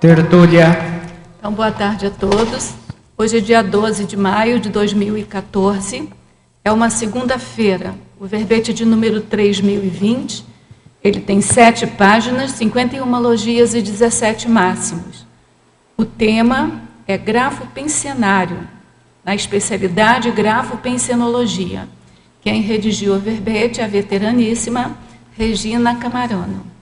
Tertúlia. Então, boa tarde a todos. Hoje é dia 12 de maio de 2014. É uma segunda-feira. O verbete de número 3020, ele tem 7 páginas, 51 logias e 17 máximos. O tema é grafo-pensenário, na especialidade grafo-pensenologia. Quem redigiu o verbete é a veteraníssima Regina Camarano.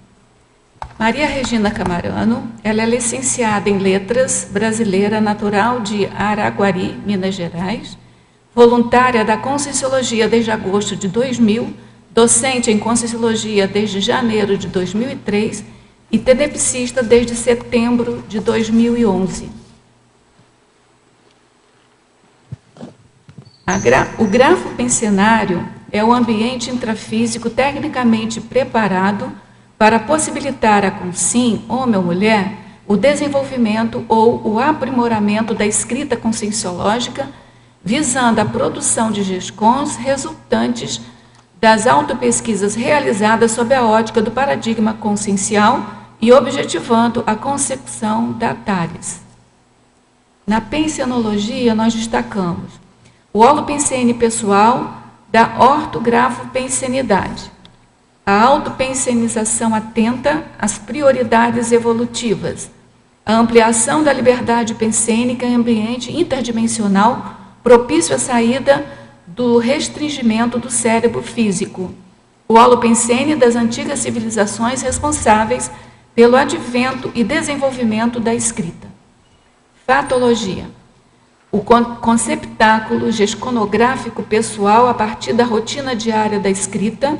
Maria Regina Camarano, ela é licenciada em Letras, brasileira, natural de Araguari, Minas Gerais, voluntária da Conscienciologia desde agosto de 2000, docente em Conscienciologia desde janeiro de 2003 e tenepsista desde setembro de 2011. O grafo-pensenário é o ambiente intrafísico tecnicamente preparado para possibilitar a consim, homem ou mulher, o desenvolvimento ou o aprimoramento da escrita conscienciológica, visando a produção de GESCONs resultantes das autopesquisas realizadas sob a ótica do paradigma consciencial e objetivando a consecução da TARES. Na pensenologia, nós destacamos o holopensene pessoal da ortografo-pensenidade, a autopensenização atenta às prioridades evolutivas, a ampliação da liberdade pensênica em ambiente interdimensional propício à saída do restringimento do cérebro físico, o holopensene das antigas civilizações responsáveis pelo advento e desenvolvimento da escrita. Fatologia. O conceptáculo gesconográfico pessoal a partir da rotina diária da escrita,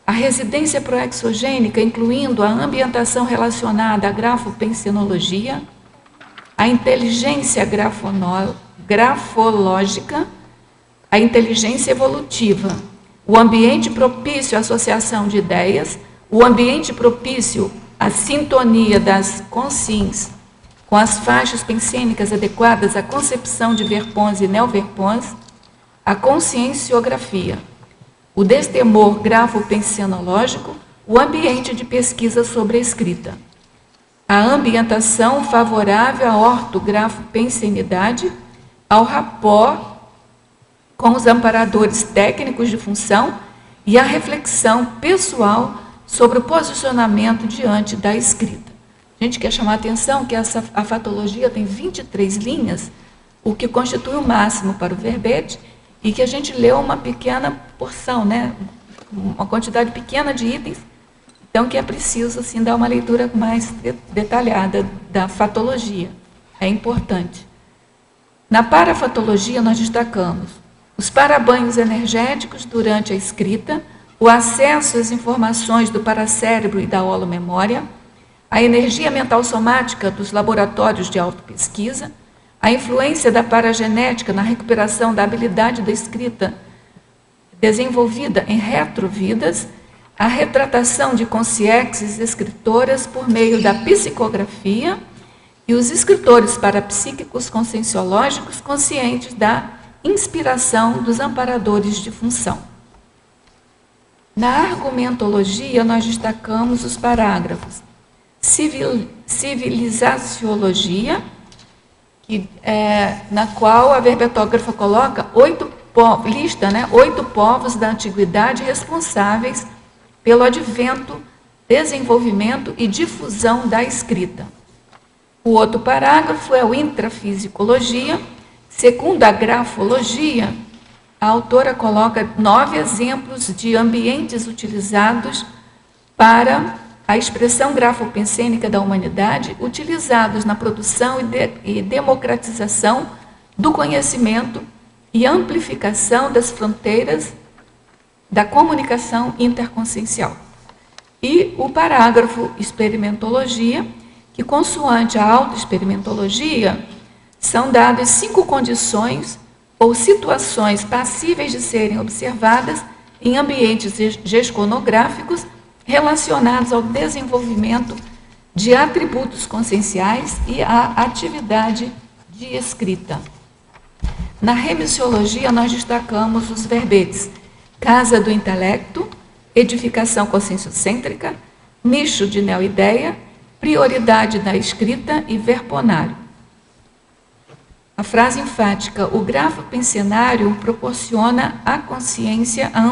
a residência proexogênica, incluindo a ambientação relacionada à grafopensenologia, a inteligência grafológica, a inteligência evolutiva, o ambiente propício à associação de ideias, o ambiente propício à sintonia das consciências com as faixas pensênicas adequadas à concepção de verpons e neoverpons, a conscienciografia, o destemor grafo-pensenológico, o ambiente de pesquisa sobre a escrita, a ambientação favorável à ortografo-pensenidade, ao rapport com os amparadores técnicos de função e a reflexão pessoal sobre o posicionamento diante da escrita. A gente quer chamar a atenção que a fatologia tem 23 linhas, o que constitui o máximo para o verbete, e que a gente leu uma pequena porção, né? Uma quantidade pequena de itens, então que é preciso assim, dar uma leitura mais detalhada da fatologia. É importante. Na parafatologia, nós destacamos os parabanhos energéticos durante a escrita, o acesso às informações do paracérebro e da holomemória, a energia mental somática dos laboratórios de autopesquisa, a influência da paragenética na recuperação da habilidade da escrita desenvolvida em retrovidas, a retratação de consciências escritoras por meio da psicografia e os escritores parapsíquicos conscienciológicos conscientes da inspiração dos amparadores de função. Na argumentologia, nós destacamos os parágrafos civilizaciologia, na qual a verbetógrafa coloca 8 povos da antiguidade responsáveis pelo advento, desenvolvimento e difusão da escrita. O outro parágrafo é o intrafisicologia. Segundo a grafologia, a autora coloca 9 exemplos de ambientes utilizados para a expressão grafopensênica da humanidade, utilizados na produção e democratização do conhecimento e amplificação das fronteiras da comunicação interconsciencial. E o parágrafo experimentologia, que consoante a autoexperimentologia, são dadas 5 condições ou situações passíveis de serem observadas em ambientes gesconográficos relacionados ao desenvolvimento de atributos conscienciais e à atividade de escrita. Na remissiologia, nós destacamos os verbetes casa do intelecto, edificação conscienciocêntrica, nicho de neoideia prioridade da escrita e verponário. A frase enfática, o grafo pensenário proporciona à consciência a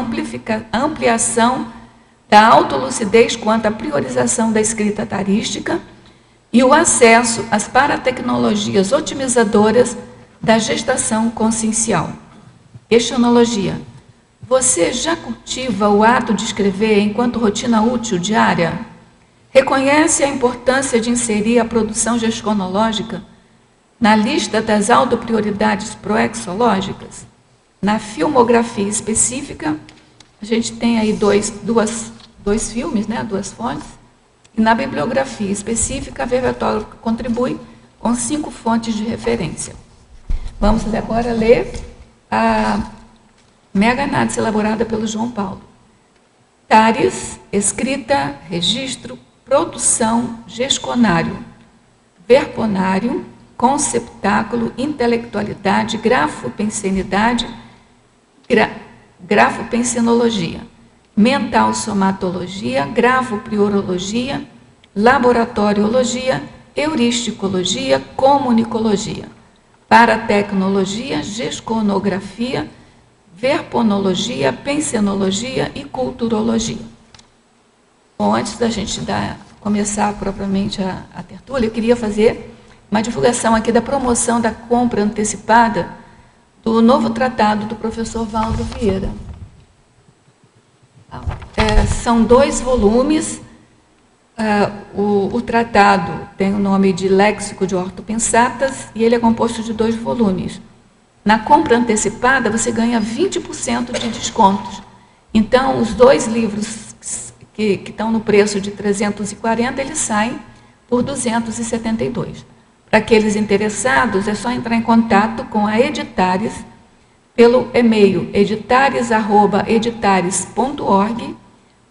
ampliação da autolucidez quanto à priorização da escrita tarística e o acesso às paratecnologias otimizadoras da gestação consciencial. Questionologia. Você já cultiva o ato de escrever enquanto rotina útil diária? Reconhece a importância de inserir a produção gesconológica na lista das autoprioridades proexológicas? Na filmografia específica, a gente tem aí dois filmes, né, duas fontes, e na bibliografia específica, a Verbetórica contribui com 5 fontes de referência. Vamos agora ler a mega-análise elaborada pelo João Paulo. Tares, escrita, registro, produção, gesconário, verponário, conceptáculo, intelectualidade, grafopensenidade, grafopensenologia, mental somatologia, gravopriorologia, laboratoriologia, euristicologia, comunicologia, paratecnologia, gesconografia, verponologia, pensenologia e culturologia. Bom, antes da gente começar propriamente a tertúlia, eu queria fazer uma divulgação aqui da promoção da compra antecipada do novo tratado do professor Valdo Vieira. São 2 volumes. O tratado tem o nome de Léxico de Ortopensatas e ele é composto de 2 volumes. Na compra antecipada, você ganha 20% de descontos. Então, os 2 livros que estão no preço de 340, eles saem por 272. Para aqueles interessados, é só entrar em contato com a Editares pelo e-mail editares@editares.org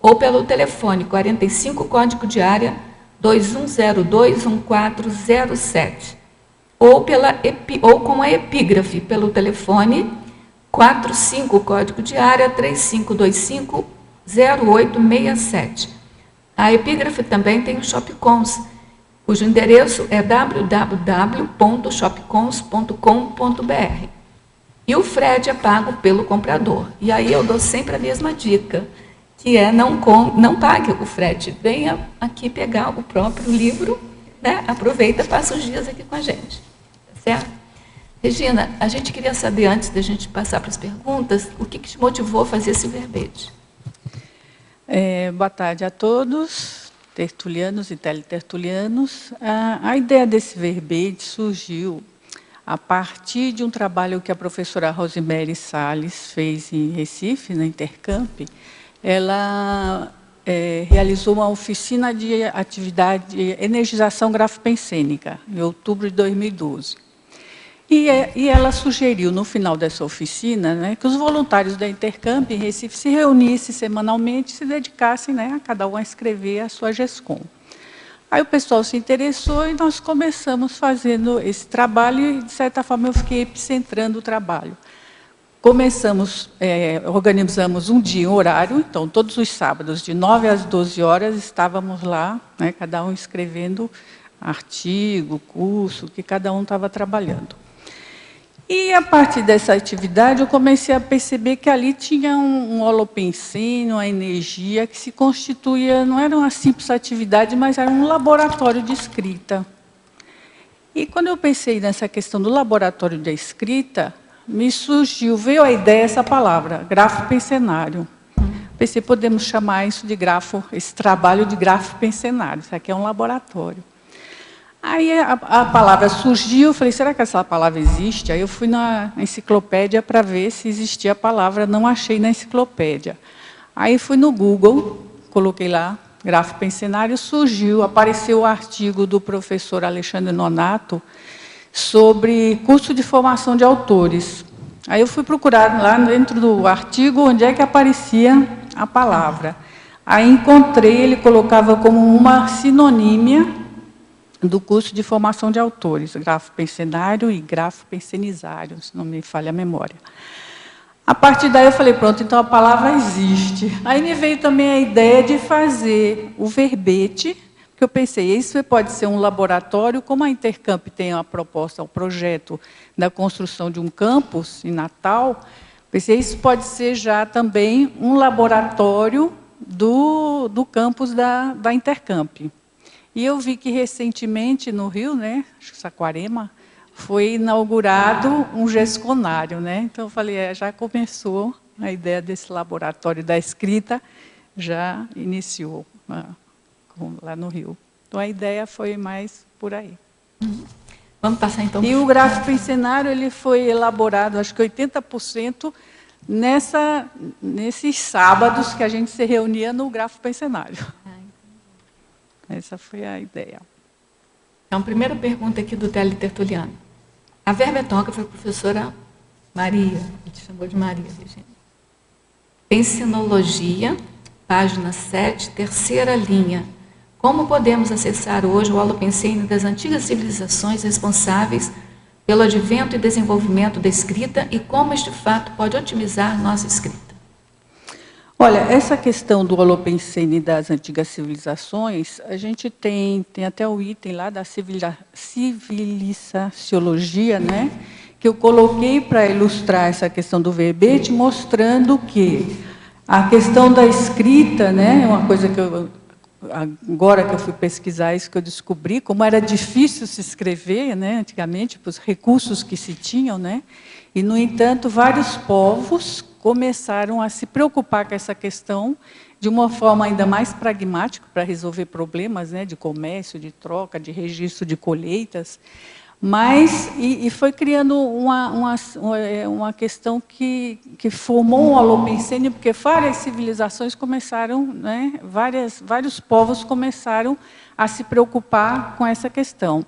ou pelo telefone 45 código de área 21021407 ou com a epígrafe pelo telefone 45 código de área 35250867. A epígrafe também tem o Shopcons, cujo endereço é www.shopcons.com.br. E o frete é pago pelo comprador. E aí eu dou sempre a mesma dica, que é não pague o frete. Venha aqui pegar o próprio livro, né? Aproveita, passa os dias aqui com a gente. Tá certo? Regina, a gente queria saber, antes da gente passar para as perguntas, o que te motivou a fazer esse verbete? Boa tarde a todos, tertulianos e teletertulianos. A ideia desse verbete surgiu a partir de um trabalho que a professora Rosemary Salles fez em Recife, na Intercamp. Ela realizou uma oficina de atividade de energização grafopensênica, em outubro de 2012. E ela sugeriu, no final dessa oficina, né, que os voluntários da Intercamp em Recife se reunissem semanalmente e se dedicassem, né, a cada um a escrever a sua GESCOM. Aí o pessoal se interessou e nós começamos fazendo esse trabalho e, de certa forma, eu fiquei epicentrando o trabalho. Organizamos um dia, um horário, então, todos os sábados, de 9 às 12 horas, estávamos lá, né, cada um escrevendo artigo, curso, que cada um estava trabalhando. E, a partir dessa atividade, eu comecei a perceber que ali tinha um holopensene, uma energia que se constituía, não era uma simples atividade, mas era um laboratório de escrita. E, quando eu pensei nessa questão do laboratório da escrita, veio a ideia, essa palavra, grafopensenário. Pensei, podemos chamar isso de esse trabalho de grafopensenário, isso aqui é um laboratório. Aí a palavra surgiu, eu falei, será que essa palavra existe? Aí eu fui na enciclopédia para ver se existia a palavra, não achei na enciclopédia. Aí fui no Google, coloquei lá, grafopensenário, apareceu o artigo do professor Alexandre Nonato sobre curso de formação de autores. Aí eu fui procurar lá dentro do artigo onde é que aparecia a palavra. Aí encontrei, ele colocava como uma sinonímia do curso de formação de autores, grafopensenário e grafopensenizário, se não me falha a memória. A partir daí eu falei, pronto, então a palavra existe. Aí me veio também a ideia de fazer o verbete que eu pensei, isso pode ser um laboratório, como a Intercamp tem a proposta, o projeto da construção de um campus em Natal, pensei, isso pode ser já também um laboratório do campus da Intercamp. E eu vi que recentemente no Rio, né, acho que Saquarema, foi inaugurado um gesconário, né? Então eu falei, já começou a ideia desse laboratório da escrita, já iniciou lá no Rio. Então a ideia foi mais por aí. Vamos passar então. E o gráfico em cenário ele foi elaborado, acho que 80% nesses sábados que a gente se reunia no gráfico em cenário. Essa foi a ideia. Então, primeira pergunta aqui do Tele Tertuliano. A verbetógrafa foi a professora Maria, a gente chamou de Maria, Virginia. Pensinologia, página 7, terceira linha. Como podemos acessar hoje o Holopensene das antigas civilizações responsáveis pelo advento e desenvolvimento da escrita e como este fato pode otimizar nossa escrita? Olha, essa questão do Holopensene das antigas civilizações, a gente tem até o item lá da civilizaciologia, né, que eu coloquei para ilustrar essa questão do verbete, mostrando que a questão da escrita, né, é uma coisa que agora que eu fui pesquisar isso, que eu descobri como era difícil se escrever, né, antigamente, os recursos que se tinham, né, e, no entanto, vários povos começaram a se preocupar com essa questão de uma forma ainda mais pragmática para resolver problemas, né, de comércio, de troca, de registro de colheitas, mas e foi criando uma questão que formou o Holopensene, porque várias civilizações começaram, né, vários povos começaram a se preocupar com essa questão.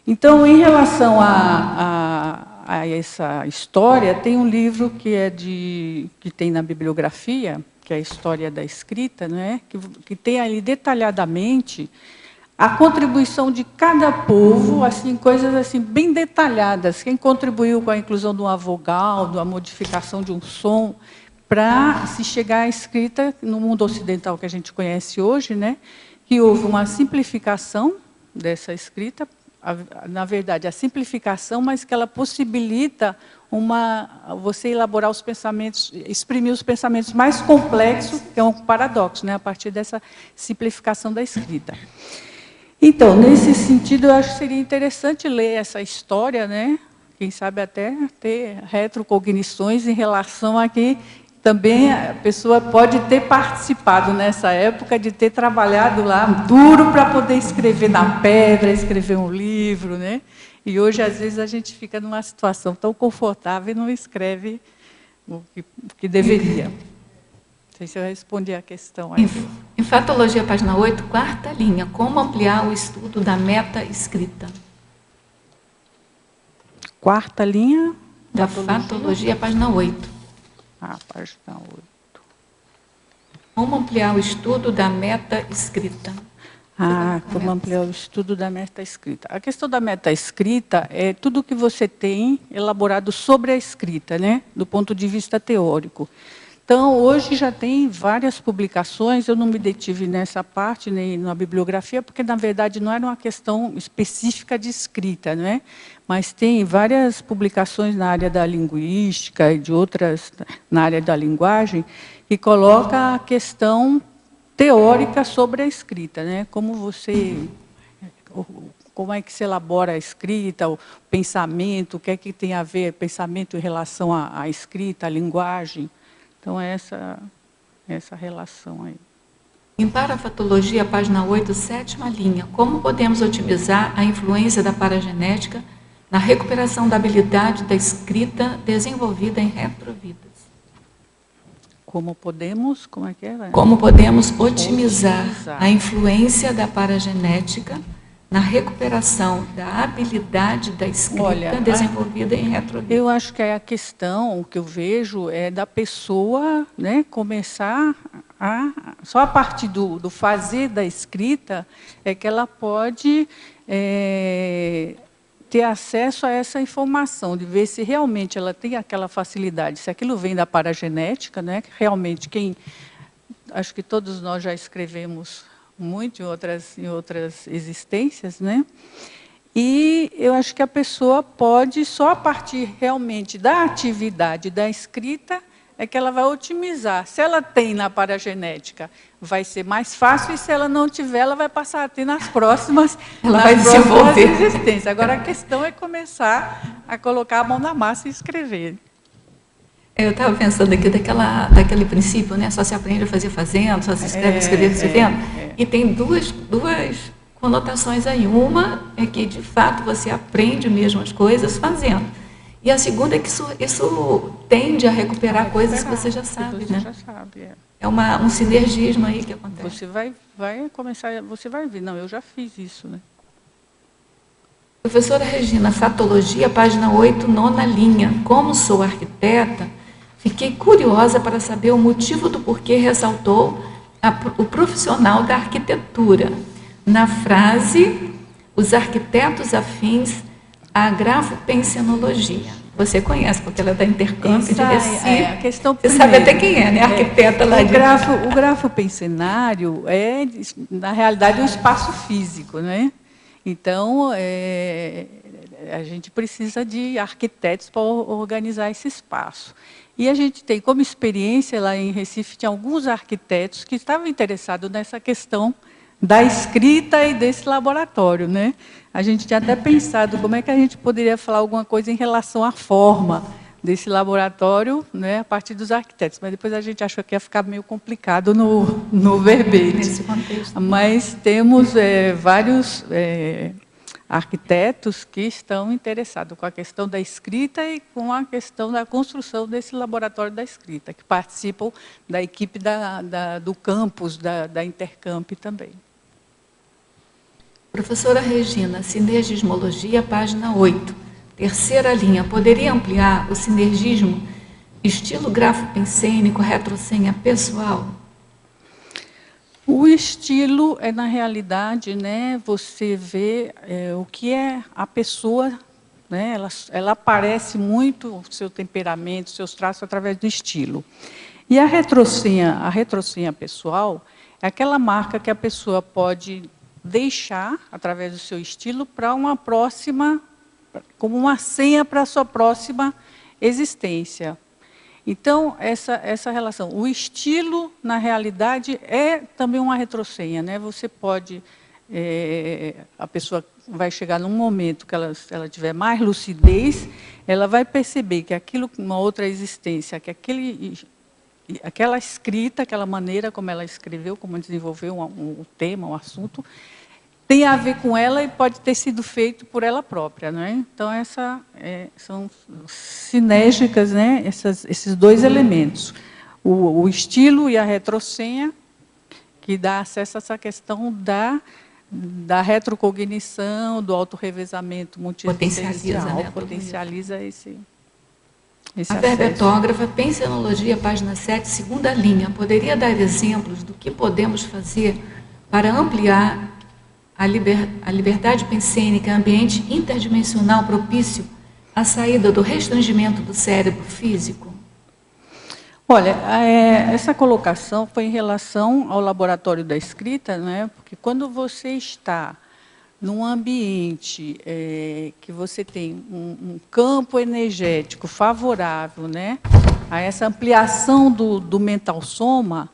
Então, em relação a essa história, tem um livro que tem na bibliografia, que é a História da Escrita, né, que tem ali detalhadamente a contribuição de cada povo, assim, coisas assim, bem detalhadas. Quem contribuiu com a inclusão de uma vogal, da modificação de um som, para se chegar à escrita no mundo ocidental que a gente conhece hoje, né, que houve uma simplificação dessa escrita, na verdade, a simplificação, mas que ela possibilita você elaborar os pensamentos, exprimir os pensamentos mais complexos, que é um paradoxo, né, a partir dessa simplificação da escrita. Então, nesse sentido, eu acho que seria interessante ler essa história, né? Quem sabe até ter retrocognições em relação a que também a pessoa pode ter participado nessa época, de ter trabalhado lá duro para poder escrever na pedra, escrever um livro, né? E hoje, às vezes, a gente fica numa situação tão confortável e não escreve o que deveria. Não sei se eu respondi a questão aí. Em Fatologia, página 8, quarta linha. Como ampliar o estudo da meta-escrita? Quarta linha? Da Fatologia, página 8. Página 8. Como ampliar o estudo da meta-escrita? Como ampliar o estudo da meta-escrita. A questão da meta-escrita é tudo que você tem elaborado sobre a escrita, né, do ponto de vista teórico. Então, hoje já tem várias publicações, eu não me detive nessa parte, nem na bibliografia, porque, na verdade, não era uma questão específica de escrita, né? Mas tem várias publicações na área da linguística e de outras na área da linguagem, que coloca a questão teórica sobre a escrita, né? Como é que se elabora a escrita, o pensamento, o que é que tem a ver pensamento em relação à escrita, à linguagem. Então, essa relação aí. Em Parafatologia, página 8, sétima linha. Como podemos otimizar a influência da paragenética na recuperação da habilidade da escrita desenvolvida em retrovidas? Como podemos otimizar a influência da paragenética na recuperação da habilidade da escrita desenvolvida em retrovidas? Eu acho que a questão que eu vejo é da pessoa, né, começar só a partir do fazer da escrita é que ela pode ter acesso a essa informação, de ver se realmente ela tem aquela facilidade, se aquilo vem da paragenética, né, que realmente acho que todos nós já escrevemos muito em outras existências, né? E eu acho que a pessoa pode, só a partir realmente da atividade da escrita, é que ela vai otimizar. Se ela tem na paragenética, vai ser mais fácil, e se ela não tiver, ela vai passar a ter nas próximas, ela vai desenvolver existências. Agora, a questão é começar a colocar a mão na massa e escrever. Eu estava pensando aqui daquele princípio, né? Só se aprende a fazer fazendo, só se escreve escrevendo. E tem duas conotações aí. Uma é que, de fato, você aprende mesmo as coisas fazendo. E a segunda é que isso tende a recuperar coisas que você já sabe, né? Já sabe, é um sinergismo aí que acontece. Você vai começar, você vai ver, não, eu já fiz isso, né? Professora Regina, Fatologia, página 8, 9ª linha. Como sou arquiteta, fiquei curiosa para saber o motivo do porquê ressaltou o profissional da arquitetura. Na frase, os arquitetos afins à grafopensenologia. Você conhece, porque ela é da Intercamp de Recife. A questão você sabe até quem é, né? A arquiteta lá o grafopensenário é, na realidade, um espaço físico, né? Então, a gente precisa de arquitetos para organizar esse espaço. E a gente tem como experiência lá em Recife, tinha alguns arquitetos que estavam interessados nessa questão da escrita e desse laboratório, né? A gente tinha até pensado como é que a gente poderia falar alguma coisa em relação à forma desse laboratório, né, a partir dos arquitetos, mas depois a gente achou que ia ficar meio complicado no verbete. Nesse contexto. Mas temos vários arquitetos que estão interessados com a questão da escrita e com a questão da construção desse laboratório da escrita, que participam da equipe do campus, da Intercamp também. Professora Regina, Sinergismologia, página 8, 3ª linha. Poderia ampliar o sinergismo estilo grafopensênico, retrosenha pessoal? O estilo é, na realidade, né, você vê o que é a pessoa, né, ela aparece muito o seu temperamento, seus traços através do estilo. E a retrosenha pessoal é aquela marca que a pessoa pode deixar, através do seu estilo, para uma próxima, como uma senha para a sua próxima existência. Então, essa relação. O estilo, na realidade, é também uma retrosenha, né? Você pode... a pessoa vai chegar num momento que ela tiver mais lucidez, ela vai perceber que aquilo, uma outra existência, que aquela escrita, aquela maneira como ela escreveu, como desenvolveu um tema, um assunto, tem a ver com ela e pode ter sido feito por ela própria, não é? Então, são sinérgicas, né, esses dois elementos. O estilo e a retrosenha, que dá acesso a essa questão da retrocognição, do autorrevezamento multissensorial, potencializa esse a verbetógrafa, Pensenologia, página 7, 2ª linha. Poderia dar exemplos do que podemos fazer para ampliar a liberdade pensênica, ambiente interdimensional propício à saída do restringimento do cérebro físico? Olha, essa colocação foi em relação ao laboratório da escrita, né? Porque quando você está num ambiente que você tem um campo energético favorável, né, a essa ampliação do mental soma,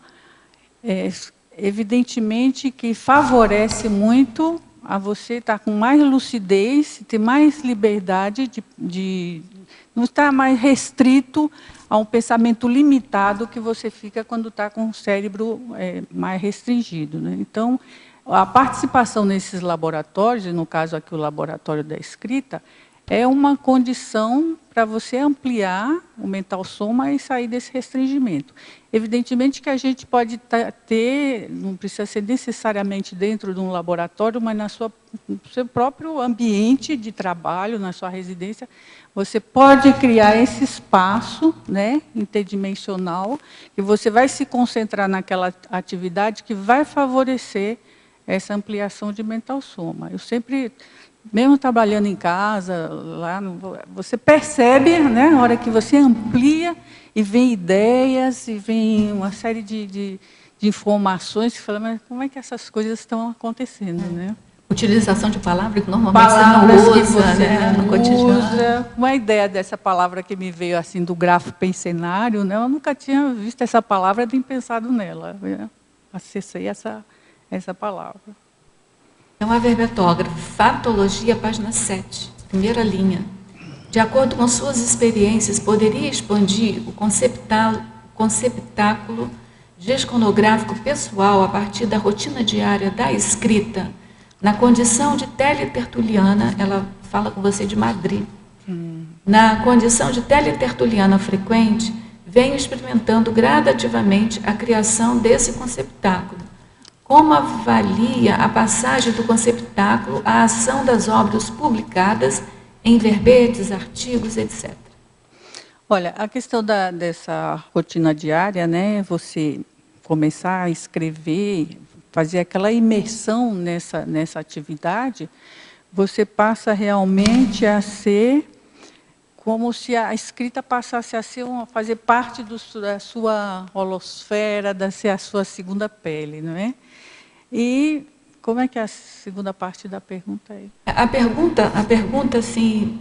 evidentemente que favorece muito a você estar com mais lucidez, ter mais liberdade de não estar mais restrito a um pensamento limitado que você fica quando está com o cérebro mais restringido, né? Então, a participação nesses laboratórios, e no caso aqui o laboratório da escrita, é uma condição para você ampliar o mental soma e sair desse restringimento. Evidentemente que a gente pode ter, não precisa ser necessariamente dentro de um laboratório, mas no seu próprio ambiente de trabalho, na sua residência, você pode criar esse espaço, né, interdimensional, que você vai se concentrar naquela atividade que vai favorecer essa ampliação de mental soma. Eu sempre, mesmo trabalhando em casa, lá, você percebe, né, na hora que você amplia e vem ideias, e vem uma série de de informações, que fala, mas como é que essas coisas estão acontecendo, né? Utilização de palavras que normalmente Palavras você que não usa, você né, não no cotidiano. usa. Uma ideia dessa palavra que me veio assim do grafo pensenário, né? Eu nunca tinha visto essa palavra nem pensado nela. Eu acessei essa palavra. Então, a verbetógrafo, fatologia, página 7, primeira linha. De acordo com suas experiências, poderia expandir o conceptáculo gesconográfico pessoal a partir da rotina diária da escrita, na condição de teletertuliana, ela fala com você de Madrid, na condição de teletertuliana frequente, venho experimentando gradativamente a criação desse conceptáculo. Como avalia a passagem do conceptáculo à ação das obras publicadas em verbetes, artigos, etc.? Olha, a questão dessa rotina diária, né? Você começar a escrever, fazer aquela imersão nessa atividade, você passa realmente a ser como se a escrita passasse a ser fazer parte da sua holosfera, da ser a sua segunda pele, não é? E como é que é a segunda parte da pergunta aí? A pergunta assim,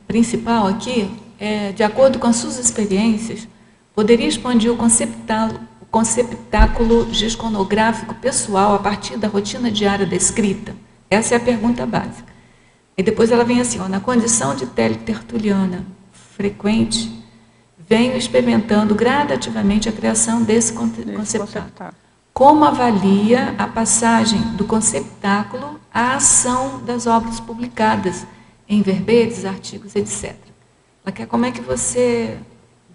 principal aqui é, de acordo com as suas experiências, poderia expandir o conceptáculo gesconográfico pessoal a partir da rotina diária da escrita? Essa é a pergunta básica. E depois ela vem assim, ó, na condição de teletertuliana frequente, venho experimentando gradativamente a criação desse conceptáculo. Como avalia a passagem do conceptáculo à ação das obras publicadas em verbetes, artigos, etc. Ela quer como é que você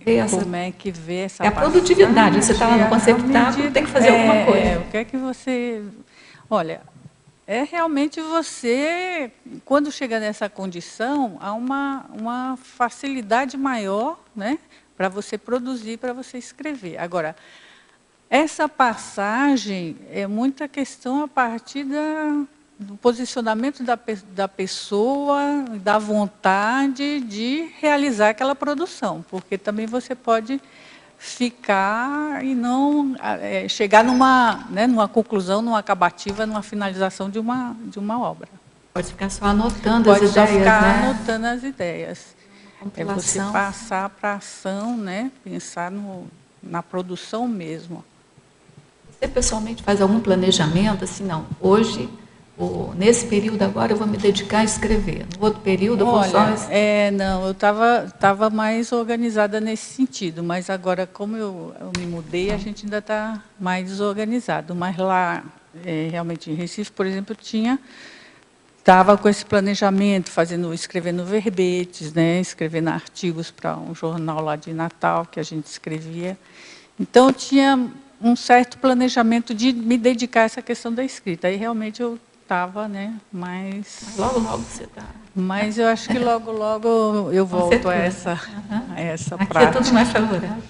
vê essa... Como é que vê essa a produtividade. Você está lá no conceptáculo, tem que fazer alguma coisa. O que é que você... Olha, é realmente você, quando chega nessa condição, há uma facilidade maior, né, para você produzir, para você escrever. Agora, essa passagem é muita questão a partir do posicionamento da pessoa, da vontade de realizar aquela produção, porque também você pode ficar e não chegar numa conclusão, numa acabativa, numa finalização de uma obra. Pode ficar só anotando as ideias, Pode só ficar anotando as ideias. É você passar para a ação, né? Pensar na produção mesmo. Você pessoalmente faz algum planejamento, assim, não, hoje, nesse período agora eu vou me dedicar a escrever, no outro período eu vou só... Não, eu estava mais organizada nesse sentido, mas agora, como eu me mudei, a gente ainda está mais desorganizado. Mas lá, realmente, em Recife, por exemplo, estava com esse planejamento, escrevendo verbetes, né, escrevendo artigos para um jornal lá de Natal, que a gente escrevia. Então, eu tinha um certo planejamento de me dedicar a essa questão da escrita. Aí, realmente, eu estava, né, mais... Logo você está... Mas eu acho que logo eu volto a essa prática. Aqui é tudo mais favorável.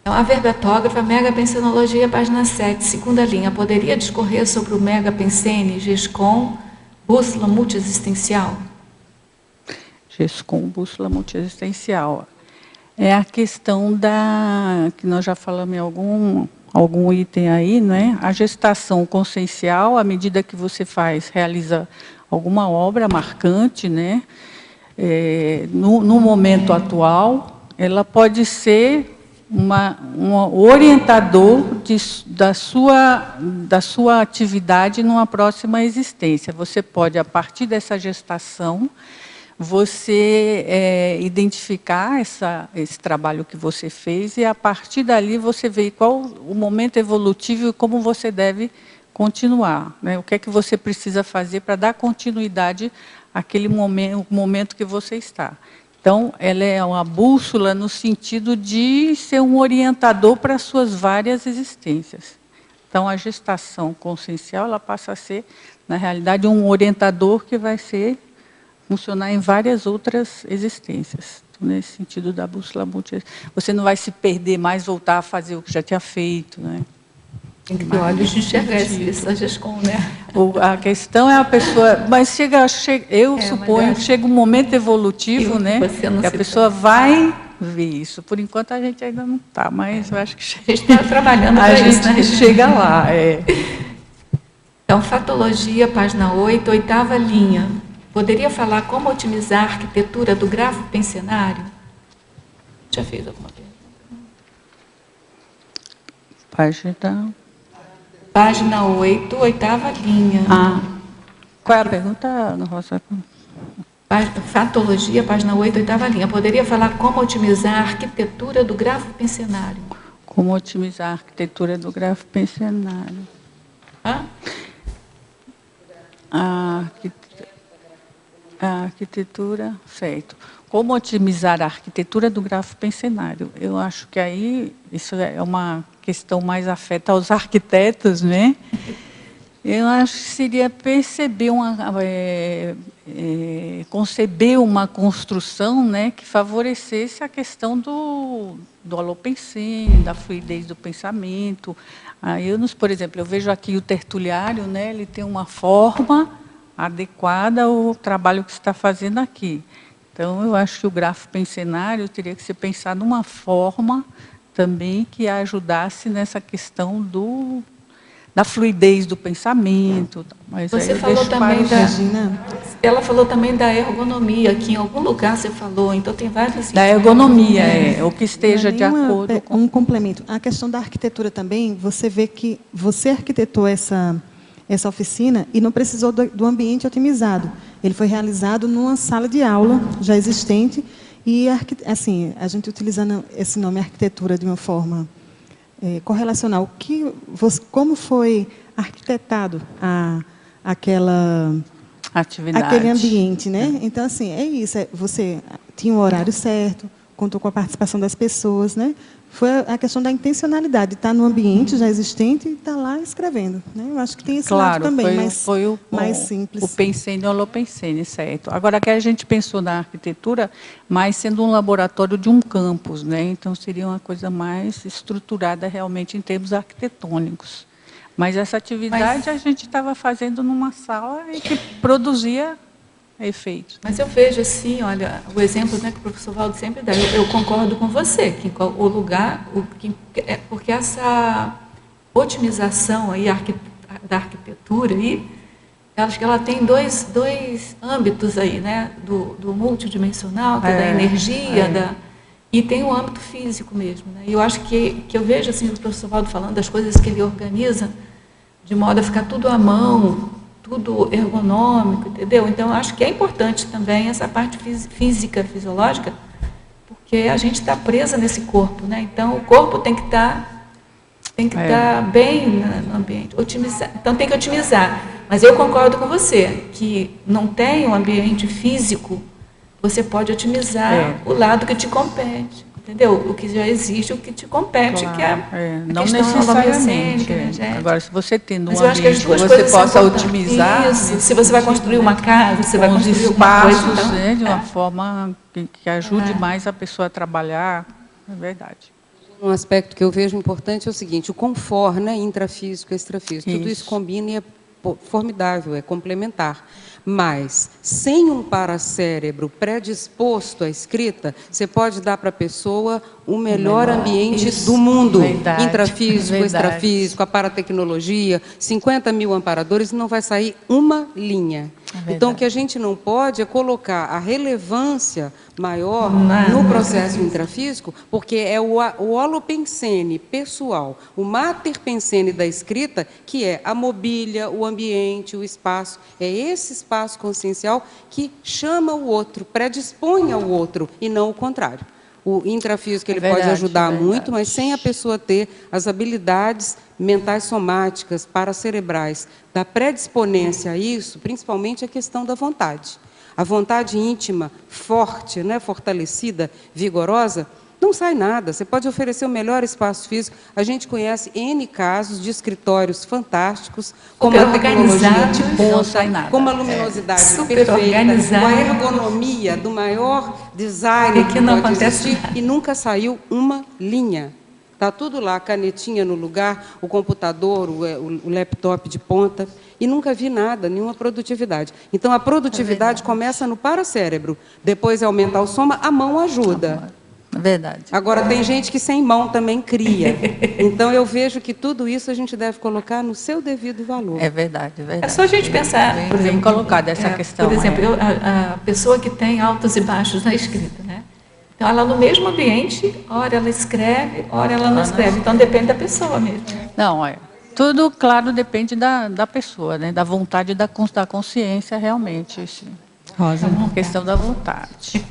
Então, a verbetógrafa, megapensenologia, página 7, segunda linha. Poderia discorrer sobre o megapensene, GESCOM, bússola multiexistencial? GESCOM, bússola multiexistencial. É a questão que nós já falamos em algum item aí, né? A gestação consciencial, à medida que você realiza alguma obra marcante, né? No momento atual, ela pode ser um orientador da sua atividade numa próxima existência. Você pode, a partir dessa gestação, você identificar esse trabalho que você fez e, a partir dali, você vê qual o momento evolutivo e como você deve continuar, né? O que é que você precisa fazer para dar continuidade àquele momento que você está. Então, ela é uma bússola no sentido de ser um orientador para as suas várias existências. Então, a gestação consciencial, ela passa a ser, na realidade, um orientador que vai funcionar em várias outras existências. Então, nesse sentido da bússola multiexistencial. Você não vai se perder mais, voltar a fazer o que já tinha feito, né? Tem que ter olhos de enxergar essa GESCOM, né? A questão é a pessoa... Mas eu suponho que chega um momento evolutivo, né? Que a pessoa vai ver isso. Por enquanto, a gente ainda não está, mas eu acho que a gente está trabalhando a para gente isso, né? chega lá. Então, fatologia, página 8, 8ª linha. Poderia falar como otimizar a arquitetura do grafo pensionário? Já fez alguma pergunta? Página 8, 8ª linha. Qual é a pergunta, Rosa? Fatologia, página 8, 8ª linha. Poderia falar como otimizar a arquitetura do grafo pensionário? Como otimizar a arquitetura do grafo pensionário? A arquitetura, certo. Como otimizar a arquitetura do grafo pensionário? Eu acho que aí isso é uma questão mais afeta aos arquitetos, né? Eu acho que seria perceber conceber uma construção, né, que favorecesse a questão do holopensene, da fluidez do pensamento. Por exemplo, eu vejo aqui o tertuliário, né, ele tem uma forma adequada ao trabalho que você está fazendo aqui. Então, eu acho que o grafo pensionário teria que ser pensado de uma forma também que ajudasse nessa questão da fluidez do pensamento. Mas você falou também ela falou também da ergonomia, que em algum lugar você falou, então tem vários... Da ergonomia, o que esteja de acordo com... Um complemento. A questão da arquitetura também, você vê que você arquitetou essa oficina e não precisou do ambiente otimizado. Ele foi realizado numa sala de aula já existente e, assim, a gente utilizando esse nome arquitetura de uma forma correlacional. Como foi arquitetado aquele ambiente, né? Então, assim, é isso. Você tinha um horário certo, contou com a participação das pessoas, né? Foi a questão da intencionalidade, estar no ambiente já existente e estar lá escrevendo, né? Eu acho que tem esse lado também, mais simples. O pensene e o holopensene, certo. Agora, que a gente pensou na arquitetura, mas sendo um laboratório de um campus, né? Então, seria uma coisa mais estruturada realmente em termos arquitetônicos. Mas essa atividade a gente estava fazendo numa sala e que produzia efeitos. Mas eu vejo assim, olha, o exemplo, né, que o professor Valdo sempre dá, eu concordo com você, que o lugar, porque essa otimização aí da arquitetura aí, acho que ela tem dois âmbitos aí, né, do multidimensional, que é da energia, e tem o âmbito físico mesmo, né? E eu acho que eu vejo assim o professor Valdo falando das coisas que ele organiza de modo a ficar tudo à mão, tudo ergonômico, entendeu? Então, eu acho que é importante também essa parte física, fisiológica, porque a gente está presa nesse corpo, né? Então, o corpo tem que estar bem no ambiente. Então, tem que otimizar. Mas eu concordo com você, que não tem um ambiente físico, você pode otimizar o lado que te compete. Entendeu? O que já existe, o que te compete, claro, que é não necessariamente. Agora, se você tendo um ambiente que você possa otimizar... Isso, se você vai construir uma casa, você vai construir alguma coisa... espaços, então, de uma forma que ajude mais a pessoa a trabalhar, é verdade. Um aspecto que eu vejo importante é o seguinte, o confort, né, intrafísico e extrafísico, tudo isso combina e é formidável, é complementar. Mas, sem um paracérebro predisposto à escrita, você pode dar para a pessoa o melhor ambiente do mundo. Verdade, intrafísico, extrafísico, a paratecnologia, 50 mil amparadores, não vai sair uma linha. Então, o que a gente não pode é colocar a relevância maior no processo intrafísico, porque é o holopensene pessoal, o mater pensene da escrita, que é a mobília, o ambiente, o espaço. É esse espaço consciencial que chama o outro, predispõe ao outro, e não o contrário. O intrafísico ele pode ajudar muito, mas sem a pessoa ter as habilidades mentais somáticas, paracerebrais, da predisponência a isso, principalmente a questão da vontade. A vontade íntima, forte, né, fortalecida, vigorosa, não sai nada. Você pode oferecer o melhor espaço físico. A gente conhece N casos de escritórios fantásticos, como a tecnologia de ponta, com uma luminosidade perfeita, com a ergonomia do maior design que pode existir, e nunca saiu uma linha. Está tudo lá, a canetinha no lugar, o computador, o laptop de ponta, e nunca vi nada, nenhuma produtividade. Então, a produtividade começa no paracérebro, depois é aumentar o soma, a mão ajuda. Verdade. Agora, tem gente que sem mão também cria. Então, eu vejo que tudo isso a gente deve colocar no seu devido valor. É verdade, é verdade. É só a gente pensar, por exemplo, bem colocada essa questão. Por exemplo, a pessoa que tem altos e baixos na escrita, né? Então, ela no mesmo ambiente, ora ela escreve, ora ela não escreve. Então, depende da pessoa mesmo. Não, tudo, claro, depende da pessoa, né? Da vontade da consciência, realmente. Rosa. É uma questão da vontade.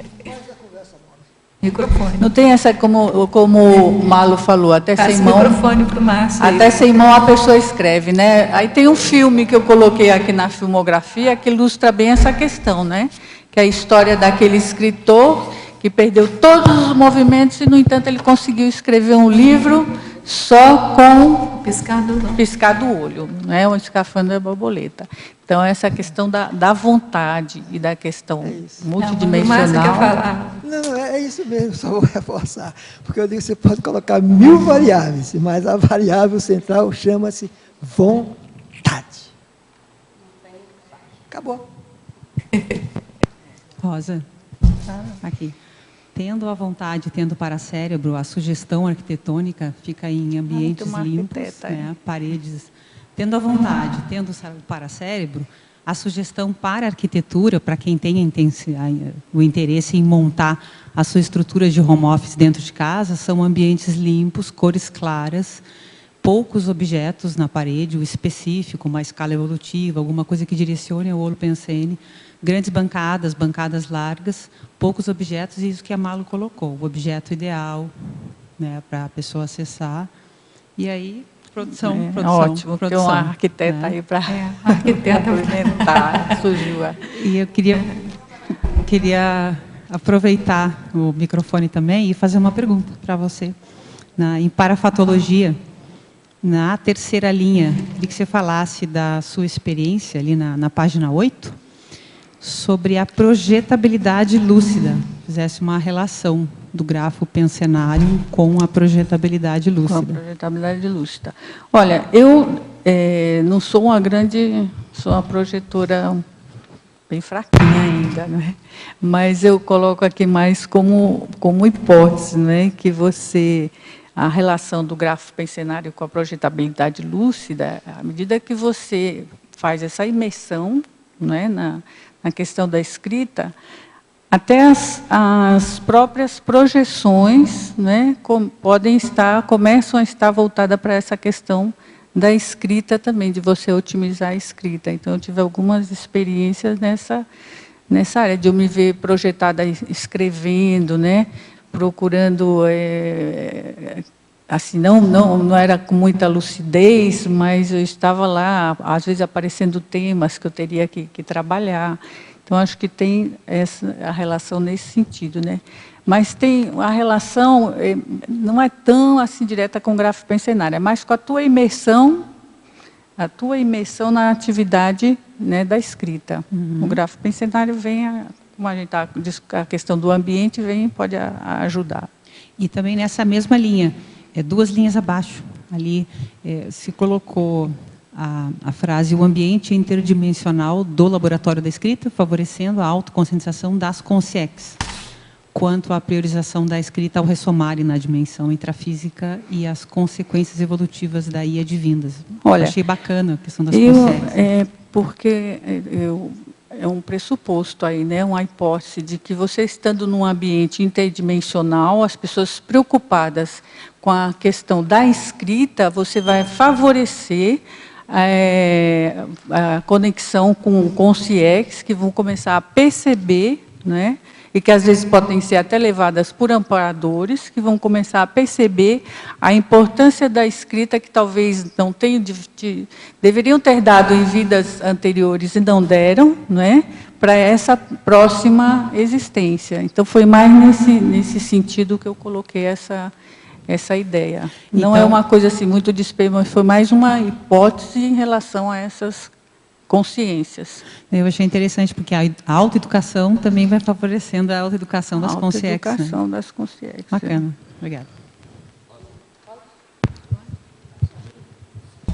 Microfone. Não tem essa, como o Malo falou, até Passa sem o mão. microfone para o Márcio. Até sem mão a pessoa escreve, né? Aí tem um filme que eu coloquei aqui na filmografia que ilustra bem essa questão, né? Que é a história daquele escritor que perdeu todos os movimentos e, no entanto, ele conseguiu escrever um livro só com piscar do olho, né? O Escafandro da Borboleta. Então, essa questão da vontade e da questão multidimensional. Márcio quer falar. Não, é isso mesmo, só vou reforçar. Porque eu digo que você pode colocar 1000 variáveis, mas a variável central chama-se vontade. Acabou. Rosa, aqui. Tendo a vontade, tendo para cérebro, a sugestão arquitetônica fica em ambientes limpos, né, paredes. Tendo a vontade, tendo para cérebro, a sugestão para a arquitetura, para quem tem o interesse em montar a sua estrutura de home office dentro de casa, são ambientes limpos, cores claras, poucos objetos na parede, o específico, uma escala evolutiva, alguma coisa que direcione o Holopensene, grandes bancadas, bancadas largas, poucos objetos, e isso que a Malo colocou, o objeto ideal, né, para a pessoa acessar. E aí, produção. Ótimo, tem uma arquiteta aí para complementar, surgiu. E eu queria aproveitar o microfone também e fazer uma pergunta para você. Em parafatologia, na terceira linha, queria que você falasse da sua experiência ali na página 8, sobre a projetabilidade lúcida, fizesse uma relação do grafo pensenário com a projetabilidade lúcida. Com a projetabilidade lúcida. Olha, eu não sou sou uma projetora bem fraquinha ainda, né? Mas eu coloco aqui mais como hipótese, né? Que a relação do grafo pensenário com a projetabilidade lúcida, à medida que você faz essa imersão, né, na questão da escrita, até as próprias projeções, né, começam a estar voltadas para essa questão da escrita também, de você otimizar a escrita. Então, eu tive algumas experiências nessa área, de eu me ver projetada escrevendo, né, procurando, assim, não era com muita lucidez, mas eu estava lá, às vezes aparecendo temas que eu teria que trabalhar. Então, acho que tem a relação nesse sentido, né? Mas a relação não é tão assim direta com o grafo pensenário, é mais com a tua imersão na atividade, né, da escrita. O grafo pensenário vem, como a gente a questão do ambiente pode ajudar. E também nessa mesma linha, 2 linhas abaixo, ali se colocou a frase: o ambiente interdimensional do laboratório da escrita, favorecendo a autoconscientização das consciências, quanto à priorização da escrita ao ressomarem na dimensão intrafísica e as consequências evolutivas daí advindas. Olha, achei bacana a questão das consciências. Porque é um pressuposto aí, né, uma hipótese de que você estando num ambiente interdimensional, as pessoas preocupadas com a questão da escrita, você vai favorecer a conexão com os CIEX, que vão começar a perceber, né, e que às vezes podem ser até levadas por amparadores, que vão começar a perceber a importância da escrita, que talvez não tenham, deveriam ter dado em vidas anteriores e não deram, né, para essa próxima existência. Então, foi mais nesse sentido que eu coloquei essa ideia. Não é uma coisa assim muito despeito, mas foi mais uma hipótese em relação a essas consciências. Eu achei interessante, porque a autoeducação também vai favorecendo a autoeducação das consciências. A autoeducação, né, das consciências. Bacana. Obrigada.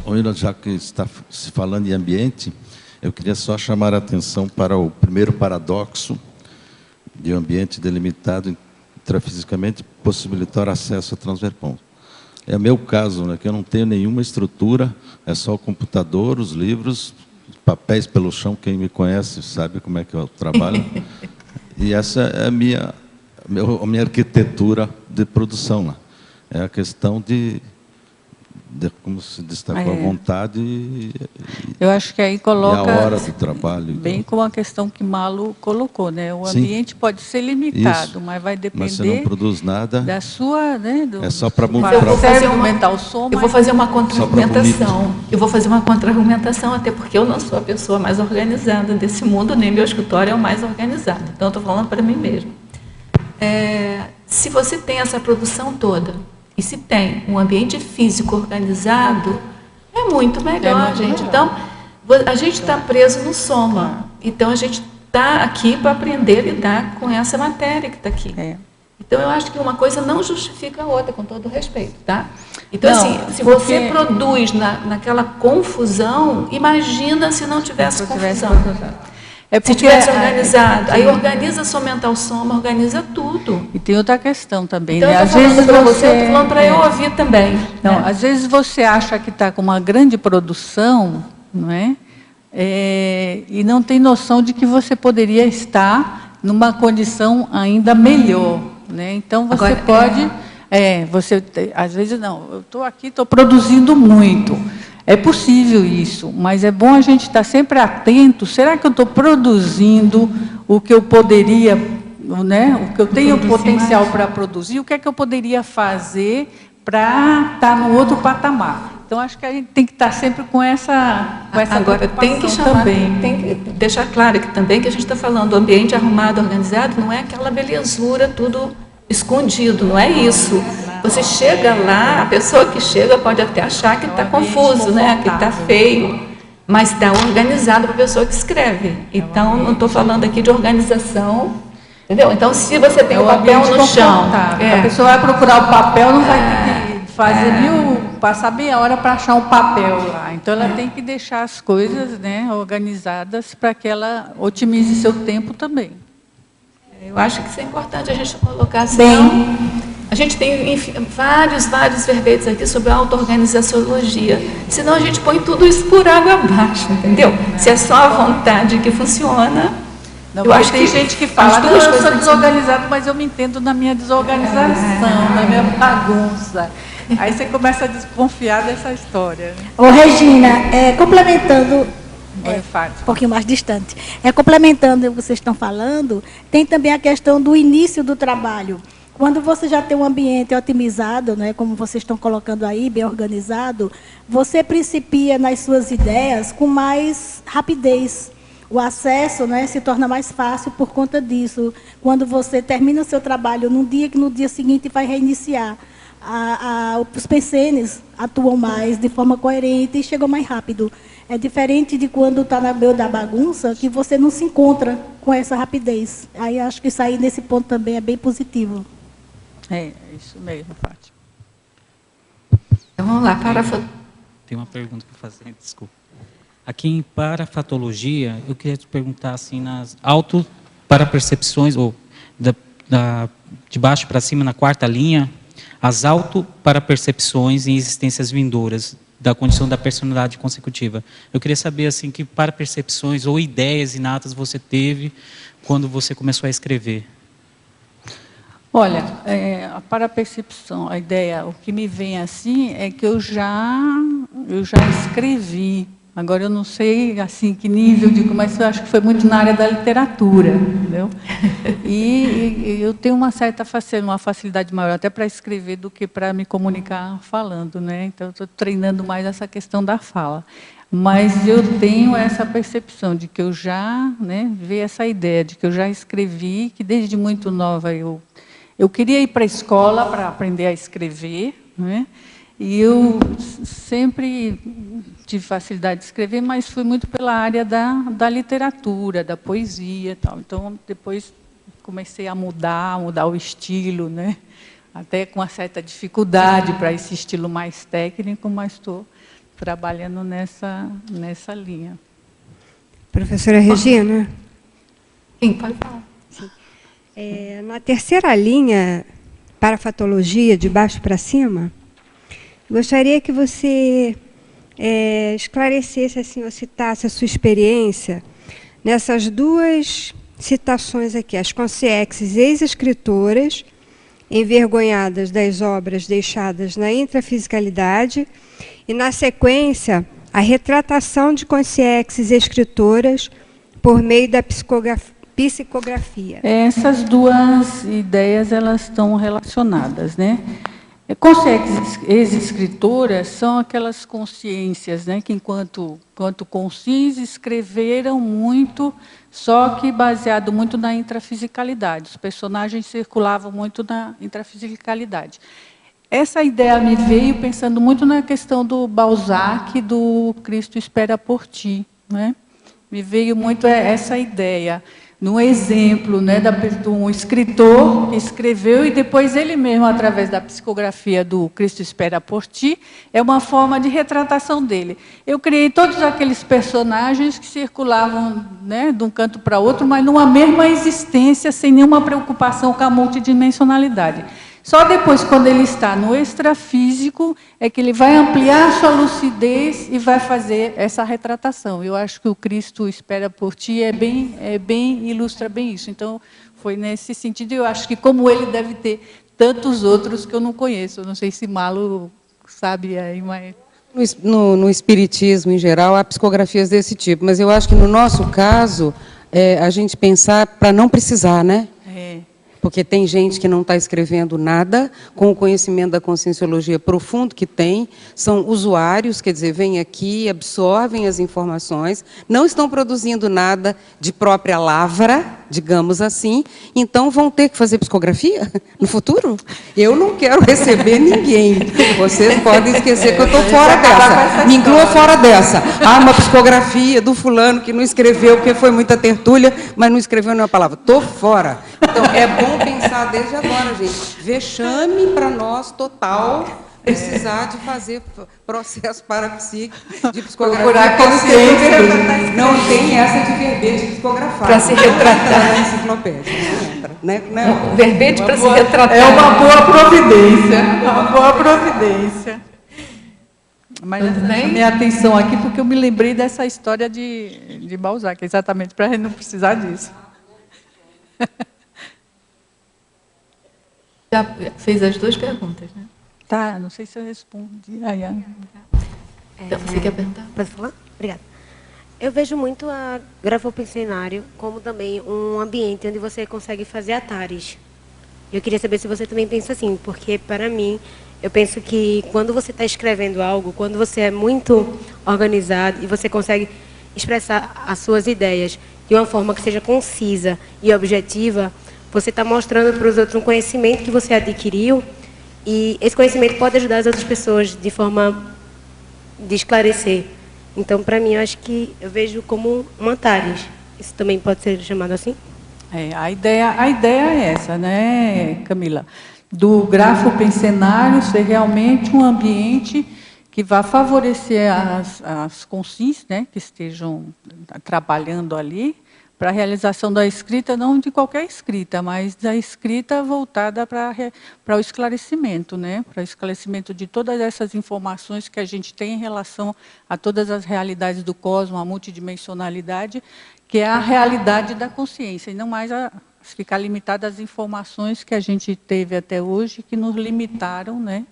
Oila, já que está se falando em ambiente, eu queria só chamar a atenção para o primeiro paradoxo de um ambiente delimitado intrafisicamente, possibilitar acesso a Transverpon. É o meu caso, né, que eu não tenho nenhuma estrutura, é só o computador, os livros, papéis pelo chão, quem me conhece sabe como é que eu trabalho. E essa é a minha arquitetura de produção, né? É a questão de como se destacou, a vontade eu acho que aí coloca e a hora do trabalho. Bem com a questão que Malo colocou, né? O ambiente pode ser limitado, mas vai depender, mas você não produz nada, da sua, né, é só para aumentar o som. Eu vou fazer uma contra-argumentação. Eu vou fazer uma contra-argumentação, até porque eu não sou a pessoa mais organizada desse mundo, nem meu escritório é o mais organizado. Então, eu estou falando para mim mesmo. Se você tem essa produção toda, e se tem um ambiente físico organizado, é muito melhor, gente. Então, a gente está preso no soma. Então, a gente está aqui para aprender a lidar com essa matéria que está aqui. Então, eu acho que uma coisa não justifica a outra, com todo respeito, tá? Então, não, assim, se você produz naquela confusão, imagina se não tivesse confusão. Se tivesse organizado, aí organiza somente o soma, organiza tudo. E tem outra questão também, então, né? Às vezes para você, eu estou falando para eu ouvir também. Não, às vezes você acha que está com uma grande produção, não é? E não tem noção de que você poderia estar numa condição ainda melhor, né? Então você agora, pode, às vezes não, eu estou aqui, estou produzindo muito. É possível isso, mas é bom a gente estar sempre atento. Será que eu estou produzindo o que eu poderia, né? O que eu tenho potencial para produzir? O que é que eu poderia fazer para estar no outro patamar? Então, acho que a gente tem que estar sempre com essa agora, tem que chamar, também. Tem que deixar claro que também que a gente está falando do ambiente arrumado, organizado, não é aquela belezura, tudo escondido, não é isso. Você chega lá, a pessoa que chega pode até achar que está confuso, né? Que está feio, mas está organizado para a pessoa que escreve. Então, não estou falando aqui de organização, entendeu? Então, se você tem o papel no chão... A pessoa vai procurar o papel, não vai ter que fazer passar meia hora para achar um papel lá. Então, ela tem que deixar as coisas, né, organizadas para que ela otimize seu tempo também. Eu acho que isso é importante a gente colocar assim. Bem, a gente tem vários verbetes aqui sobre auto-organizaciologia. Senão a gente põe tudo isso por água abaixo, entendeu? Se é só a vontade que funciona. Não, eu acho que tem gente que fala, eu sou desorganizado, mas eu me entendo na minha desorganização, na minha bagunça. Aí você começa a desconfiar dessa história. Ô, Regina, complementando... um pouquinho mais distante. Complementando o que vocês estão falando, tem também a questão do início do trabalho. Quando você já tem um ambiente otimizado, né, como vocês estão colocando aí, bem organizado, você principia nas suas ideias com mais rapidez. O acesso, né, se torna mais fácil por conta disso. Quando você termina o seu trabalho num dia que no dia seguinte vai reiniciar, os PCNs atuam mais de forma coerente e chegam mais rápido. É diferente de quando está na meio da bagunça, que você não se encontra com essa rapidez. Aí acho que sair nesse ponto também é bem positivo. É isso mesmo, Fátima. Então vamos lá, Tem uma pergunta para fazer, desculpa. Aqui em parafatologia, eu queria te perguntar assim, nas autoparapercepções, ou de baixo para cima, na quarta linha, as autoparapercepções em existências vindouras da condição da personalidade consecutiva. Eu queria saber assim, que parapercepções ou ideias inatas você teve quando você começou a escrever. Olha, a parapercepção, a ideia, o que me vem assim é que eu já escrevi. Agora eu não sei assim que nível mas eu acho que foi muito na área da literatura, entendeu? E eu tenho uma facilidade maior até para escrever do que para me comunicar falando, né? Então eu estou treinando mais essa questão da fala. Mas eu tenho essa percepção de que eu já, né, vi essa ideia de que eu já escrevi, que desde muito nova eu queria ir para a escola para aprender a escrever, né? E eu sempre tive facilidade de escrever, mas fui muito pela área da literatura, da poesia e tal. Então, depois comecei a mudar o estilo, né? Até com uma certa dificuldade para esse estilo mais técnico, mas estou trabalhando nessa linha. Professora Regina? Sim, pode falar. Na terceira linha, parafatologia, de baixo para cima, gostaria que você esclarecesse, assim, ou citasse a sua experiência nessas duas citações aqui, as consciências ex-escritoras, envergonhadas das obras deixadas na intrafisicalidade, e, na sequência, a retratação de consciências escritoras por meio da psicografia. Essas duas ideias, elas estão relacionadas, né? Consciências ex-escritoras são aquelas consciências, né, que, enquanto consciências, escreveram muito, só que baseado muito na intrafisicalidade. Os personagens circulavam muito na intrafisicalidade. Essa ideia me veio pensando muito na questão do Balzac, do Cristo Espera por Ti, né? Me veio muito essa ideia, num exemplo, né, de um escritor que escreveu e depois ele mesmo, através da psicografia do Cristo Espera por Ti, é uma forma de retratação dele. Eu criei todos aqueles personagens que circulavam, né, de um canto para outro, mas numa mesma existência, sem nenhuma preocupação com a multidimensionalidade. Só depois, quando ele está no extrafísico, é que ele vai ampliar a sua lucidez e vai fazer essa retratação. Eu acho que o Cristo Espera por Ti ilustra bem isso. Então, foi nesse sentido. Eu acho que, como ele, deve ter tantos outros que eu não conheço. Eu não sei se Malo sabe aí, mas... No espiritismo, em geral, há psicografias desse tipo. Mas eu acho que, no nosso caso, a gente pensar para não precisar, né? Porque tem gente que não está escrevendo nada, com o conhecimento da conscienciologia profundo que tem, são usuários, quer dizer, vêm aqui, absorvem as informações, não estão produzindo nada de própria lavra, digamos assim, então vão ter que fazer psicografia no futuro? Eu não quero receber ninguém. Vocês podem esquecer que eu estou fora dessa. Me inclua fora dessa. Uma psicografia do fulano que não escreveu, porque foi muita tertúlia, mas não escreveu nenhuma palavra. Estou fora. Então, é bom pensar desde agora, gente. Vexame para nós, total, precisar de fazer processo parapsíquico de psicografia. Não tem essa de verbete psicografado. Para se retratar. Na enciclopédia. Não entra. Né? Verbete para se retratar. É uma boa providência. Uma boa providência. Mas a minha atenção aqui, porque eu me lembrei dessa história de Balzac, exatamente para a gente não precisar disso. Já fez as duas perguntas, né? Tá, não sei se eu respondi. Então, você quer perguntar? Pode falar? Obrigada. Eu vejo muito a grafopensionário como também um ambiente onde você consegue fazer atares. Eu queria saber se você também pensa assim, porque, para mim, eu penso que quando você está escrevendo algo, quando você é muito organizado e você consegue expressar as suas ideias de uma forma que seja concisa e objetiva, você está mostrando para os outros um conhecimento que você adquiriu e esse conhecimento pode ajudar as outras pessoas de forma de esclarecer. Então, para mim, eu vejo como um Antares. Isso também pode ser chamado assim? A ideia é essa, né, Camila? Do grafopensenário ser realmente um ambiente que vai favorecer as consciências, né, que estejam trabalhando ali, para a realização da escrita, não de qualquer escrita, mas da escrita voltada para o esclarecimento, né? Para o esclarecimento de todas essas informações que a gente tem em relação a todas as realidades do cosmos, a multidimensionalidade, que é a realidade da consciência, e não mais ficar limitada às informações que a gente teve até hoje, que nos limitaram, né?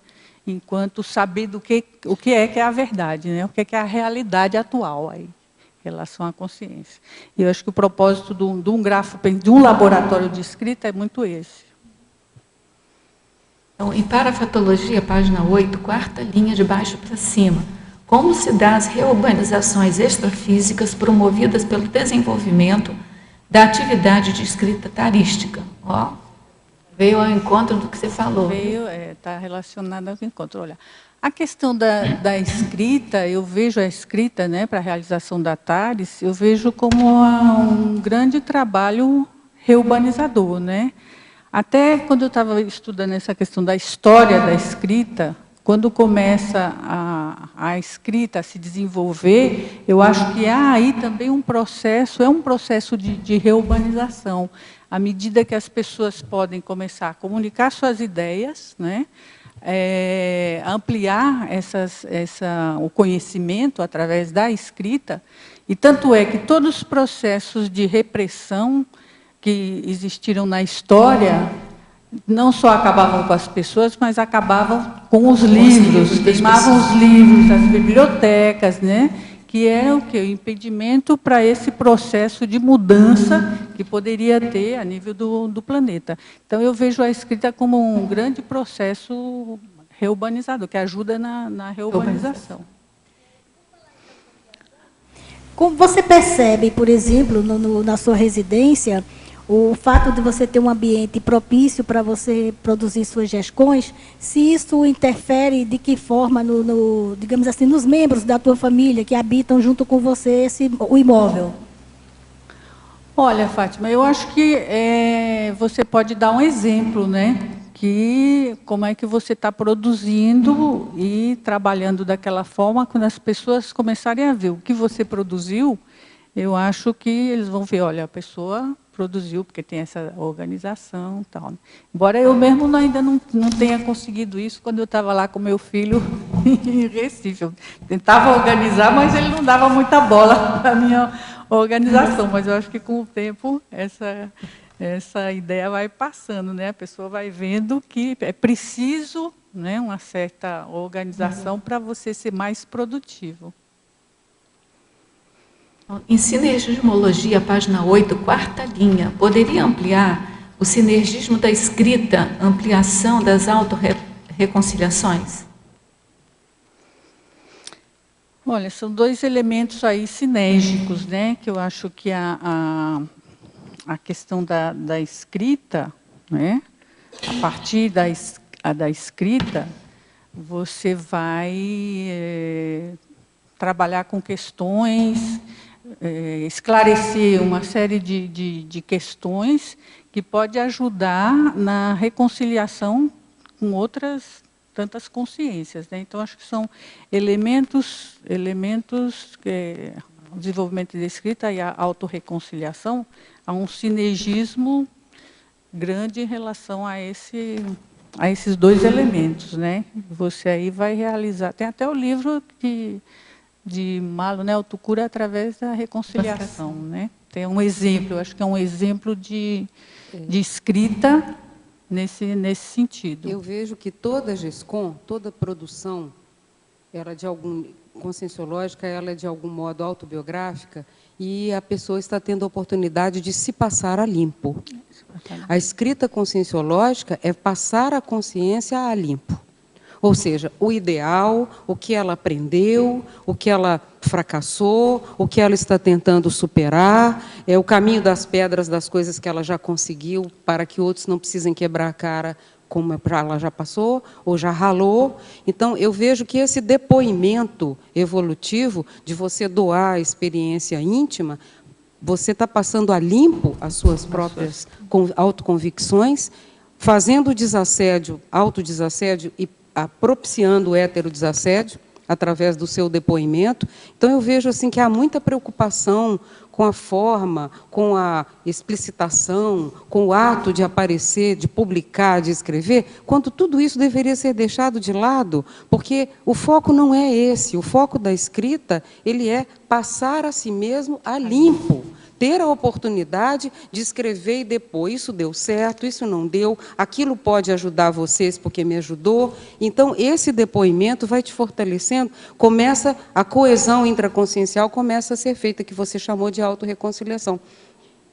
Enquanto saber o que é a verdade, né? O que é a realidade atual aí, em relação à consciência. E eu acho que o propósito de um laboratório de escrita é muito esse. Então, em Parafatologia, página 8, quarta linha de baixo para cima, como se dá as reurbanizações extrafísicas promovidas pelo desenvolvimento da atividade de escrita tarística? Veio ao encontro do que você falou. Está relacionado ao encontro. Olha, a questão da escrita, eu vejo a escrita, né, para a realização da TARES, eu vejo como um grande trabalho reurbanizador, né? Até quando eu estava estudando essa questão da história da escrita, quando começa a escrita a se desenvolver, eu acho que há aí também um processo de reurbanização. À medida que as pessoas podem começar a comunicar suas ideias, né, ampliar o conhecimento através da escrita, e tanto é que todos os processos de repressão que existiram na história não só acabavam com as pessoas, mas acabavam com os livros, queimavam os livros, as bibliotecas, né? Que era o quê? O impedimento para esse processo de mudança que poderia ter a nível do planeta. Então, eu vejo a escrita como um grande processo reurbanizador, que ajuda na reurbanização. Como você percebe, por exemplo, na sua residência, o fato de você ter um ambiente propício para você produzir suas gestões, se isso interfere de que forma, digamos assim, nos membros da tua família que habitam junto com você o imóvel? Olha, Fátima, eu acho que você pode dar um exemplo, né? Como é que você está produzindo e trabalhando daquela forma, quando as pessoas começarem a ver o que você produziu, eu acho que eles vão ver, olha, a pessoa produziu, porque tem essa organização e tal. Embora eu mesmo ainda não tenha conseguido isso quando eu estava lá com meu filho em Recife. Eu tentava organizar, mas ele não dava muita bola para a minha organização. Mas eu acho que com o tempo essa ideia vai passando, né? A pessoa vai vendo que é preciso, né, uma certa organização para você ser mais produtivo. Em Sinergismologia, página 8, quarta linha, poderia ampliar o sinergismo da escrita, ampliação das autorreconciliações? Olha, são dois elementos aí sinérgicos, né? Que eu acho que a questão da escrita, né? A partir da escrita, você vai trabalhar com questões, esclarecer uma série de questões que pode ajudar na reconciliação com outras tantas consciências, né? Então, acho que são elementos que o desenvolvimento da escrita e a autorreconciliação, há um sinergismo grande em relação a esses dois elementos, né? Você aí vai realizar, tem até o livro de Malo, né, Autocura através da reconciliação, né? Tem um exemplo, acho que é um exemplo de escrita nesse sentido. Eu vejo que toda GESCOM, toda produção, conscienciológica, ela é de algum modo autobiográfica, e a pessoa está tendo a oportunidade de se passar a limpo. A escrita conscienciológica é passar a consciência a limpo. Ou seja, o ideal, o que ela aprendeu, o que ela fracassou, o que ela está tentando superar, o caminho das pedras, das coisas que ela já conseguiu, para que outros não precisem quebrar a cara, como ela já passou ou já ralou. Então, eu vejo que esse depoimento evolutivo, de você doar a experiência íntima, você está passando a limpo as suas próprias autoconvicções, fazendo o desassédio, autodesassédio e propiciando o heterodesassédio através do seu depoimento. Então, eu vejo assim que há muita preocupação com a forma, com a explicitação, com o ato de aparecer, de publicar, de escrever, quando tudo isso deveria ser deixado de lado, porque o foco não é esse. O foco da escrita, ele é passar a si mesmo a limpo. Ter a oportunidade de escrever e depor, isso deu certo, isso não deu, aquilo pode ajudar vocês porque me ajudou. Então, esse depoimento vai te fortalecendo, a coesão intraconsciencial começa a ser feita, que você chamou de autorreconciliação.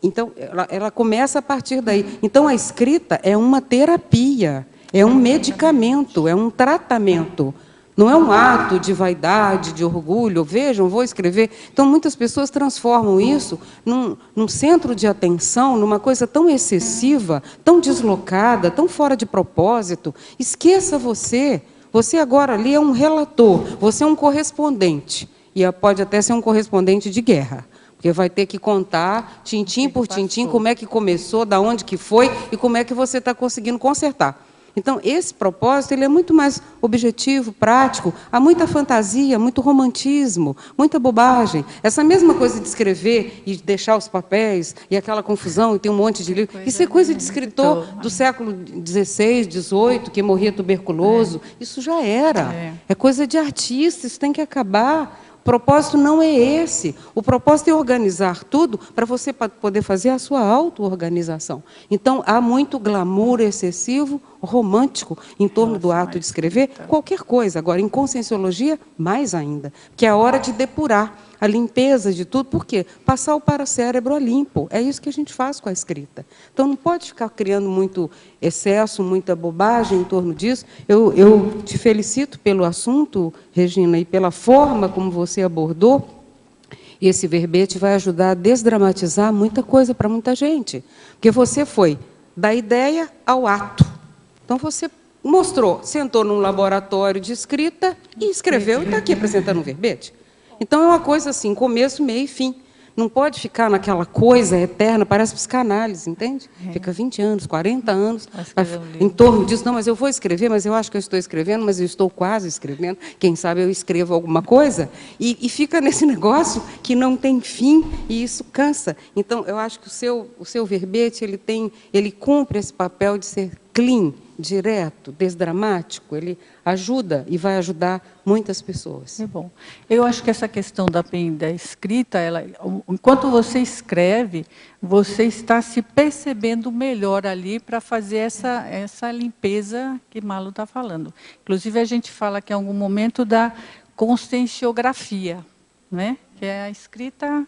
Então, ela começa a partir daí. Então, a escrita é uma terapia, é um medicamento, é um tratamento. Não é um ato de vaidade, de orgulho, vejam, vou escrever. Então, muitas pessoas transformam isso num centro de atenção, numa coisa tão excessiva, tão deslocada, tão fora de propósito. Esqueça você. Você agora ali é um relator, você é um correspondente. E pode até ser um correspondente de guerra, porque vai ter que contar, tintim por tintim, como é que começou, da onde que foi e como é que você está conseguindo consertar. Então, esse propósito ele é muito mais objetivo, prático. Há muita fantasia, muito romantismo, muita bobagem. Essa mesma coisa de escrever e deixar os papéis, e aquela confusão, e tem um monte de livro. Isso é coisa de escritor do século XVI, XVIII, que morria tuberculoso. Isso já era. É coisa de artista, isso tem que acabar. O propósito não é esse. O propósito é organizar tudo para você poder fazer a sua auto-organização. Então, há muito glamour excessivo, romântico, em torno do ato de escrever, qualquer coisa. Agora, em conscienciologia, mais ainda. Que é a hora de depurar, a limpeza de tudo. Por quê? Passar o paracérebro a limpo. É isso que a gente faz com a escrita. Então, não pode ficar criando muito excesso, muita bobagem em torno disso. Eu te felicito pelo assunto, Regina, e pela forma como você abordou. E esse verbete vai ajudar a desdramatizar muita coisa para muita gente. Porque você foi da ideia ao ato. Então, você mostrou, sentou num laboratório de escrita e escreveu e está aqui apresentando um verbete. Então, é uma coisa assim, começo, meio e fim. Não pode ficar naquela coisa eterna, parece psicanálise, entende? Fica 20 anos, 40 anos em torno disso. Não, mas eu vou escrever, mas eu acho que eu estou escrevendo, mas eu estou quase escrevendo. Quem sabe eu escrevo alguma coisa. E fica nesse negócio que não tem fim e isso cansa. Então, eu acho que o seu verbete ele cumpre esse papel de ser clean, direto, desdramático, ele ajuda e vai ajudar muitas pessoas. É bom. Eu acho que essa questão da escrita, enquanto você escreve, você está se percebendo melhor ali para fazer essa limpeza que Malu está falando. Inclusive, a gente fala que em algum momento da conscienciografia, né? Que é a escrita,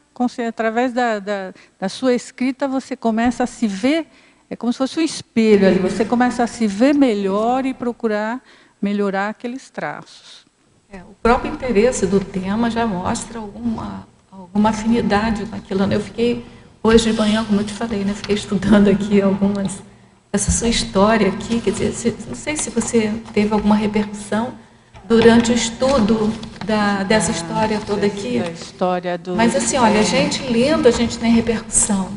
através da sua escrita, você começa a se ver. É como se fosse um espelho ali. Você começa a se ver melhor e procurar melhorar aqueles traços. O próprio interesse do tema já mostra alguma afinidade com aquilo. Eu fiquei, hoje de manhã, como eu te falei, fiquei estudando aqui essa sua história aqui. Quer dizer, não sei se você teve alguma repercussão durante o estudo dessa história toda aqui. Mas assim, olha, a gente lendo, a gente tem repercussão.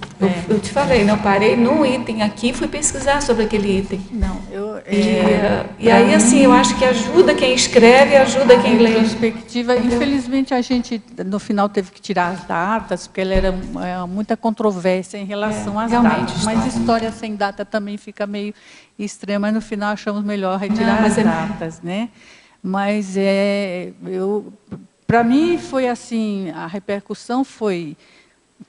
Eu te falei, eu parei num item aqui e fui pesquisar sobre aquele item. E aí, assim, eu acho que ajuda quem escreve, ajuda quem lê. Perspectiva. Infelizmente, a gente, no final, teve que tirar as datas, porque ela era muita controvérsia em relação às datas. Mas história sem data também fica meio extrema, mas no final achamos melhor retirar as datas, né? Mas para mim foi assim, a repercussão foi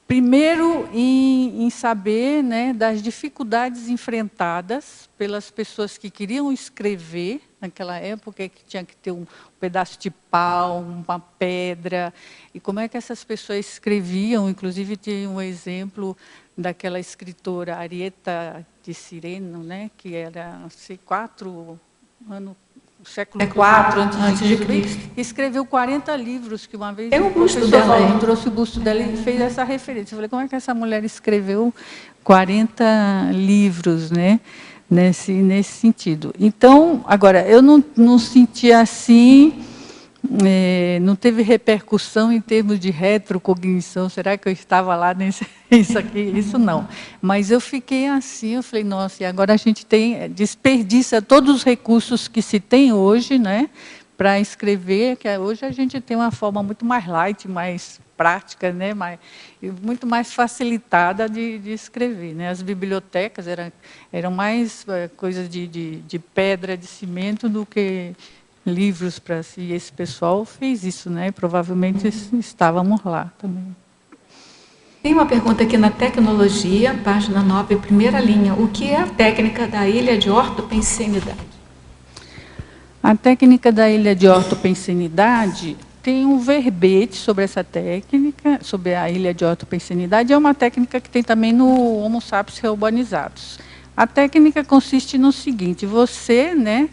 primeiro em saber, né, das dificuldades enfrentadas pelas pessoas que queriam escrever naquela época, que tinha que ter um pedaço de pau, uma pedra, e como é que essas pessoas escreviam. Inclusive tem um exemplo daquela escritora Arieta de Cireno, né, que era século IV antes de Cristo, escreveu 40 livros, que uma vez o busto dela trouxe o busto dela e fez essa referência. Eu falei, como é que essa mulher escreveu 40 livros, né? Nesse sentido. Então, agora, eu não senti assim, não teve repercussão em termos de retrocognição. Será que eu estava lá isso aqui? Isso não. Mas eu fiquei assim, eu falei, nossa, e agora a gente desperdiça todos os recursos que se tem hoje, né, para escrever, que hoje a gente tem uma forma muito mais light, mais prática, né, muito mais facilitada de escrever, né? As bibliotecas eram mais coisas de pedra, de cimento, do que livros para si. E esse pessoal fez isso, né? Provavelmente estávamos lá também. Tem uma pergunta aqui na tecnologia, página 9, primeira linha. O que é a técnica da ilha de ortopensenidade? A técnica da ilha de ortopensenidade tem um verbete sobre essa técnica, sobre a ilha de ortopensenidade. É uma técnica que tem também no Homo sapiens reurbanizados. A técnica consiste no seguinte: você, né,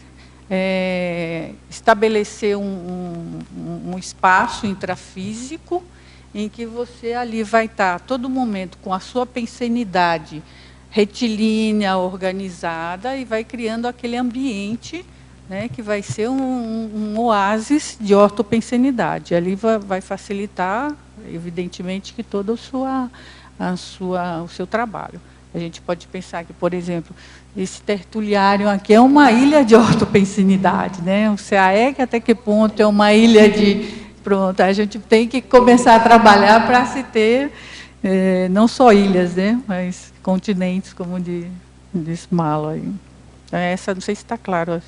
estabelecer um espaço intrafísico em que você ali vai estar a todo momento com a sua pensenidade retilínea, organizada, e vai criando aquele ambiente, né, que vai ser um oásis de ortopensenidade. Ali vai facilitar, evidentemente, que todo o seu trabalho. A gente pode pensar que, por exemplo, esse tertuliário aqui é uma ilha de ortopensinidade, né? O CAEC, até que ponto é uma ilha de... Pronto, a gente tem que começar a trabalhar para se ter, não só ilhas, né? Mas continentes, como diz Malo aí. Essa, não sei se está claro.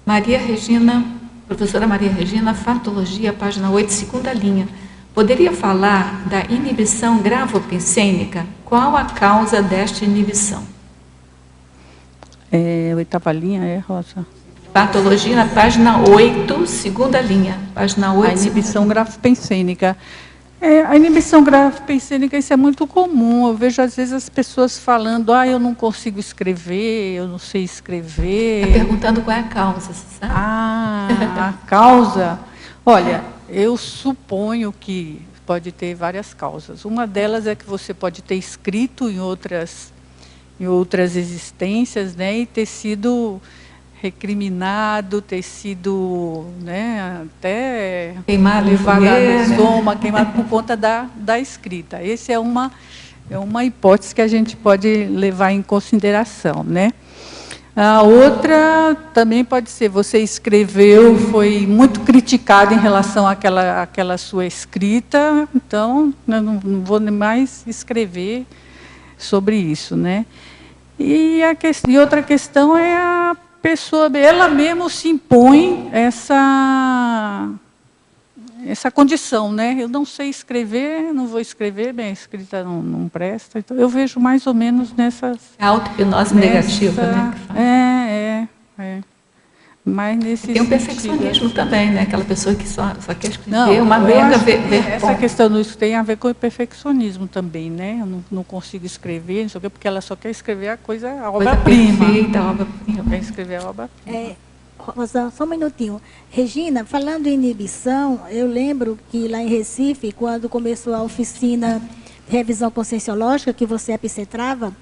Maria Regina, professora Maria Regina, Fatologia, página 8, segunda linha. Poderia falar da inibição gravopensênica? Qual a causa desta inibição? Oitava linha, Rosa? Patologia, na página 8, segunda linha. Página 8, a inibição grafopensênica. A inibição grafopensênica, isso é muito comum. Eu vejo, às vezes, as pessoas falando, eu não consigo escrever, eu não sei escrever. Está perguntando qual é a causa, você sabe? A causa... Olha, eu suponho que pode ter várias causas. Uma delas é que você pode ter escrito em outras existências, né, e ter sido recriminado, ter sido, né, até queimado, levado à soma, queimado por conta da escrita. Essa é uma hipótese que a gente pode levar em consideração, né? A outra também pode ser, você escreveu, foi muito criticado em relação àquela sua escrita, então eu não vou mais escrever sobre isso, né? E outra questão é a pessoa, ela mesma se impõe essa condição, né? Eu não sei escrever, não vou escrever, bem, a escrita não presta. Então, eu vejo mais ou menos nessas... A auto-hipnose negativa, né? Mas nesse tem um perfeccionismo também, né? Aquela pessoa que só quer escrever uma mega... Essa questão disso tem a ver com o perfeccionismo também, né? Eu não consigo escrever, não sei o quê, porque ela só quer escrever a obra-prima. A obra-prima. Quer escrever a obra-prima. Rosa, só um minutinho. Regina, falando em inibição, eu lembro que lá em Recife, quando começou a oficina de revisão conscienciológica, que você epicentrava,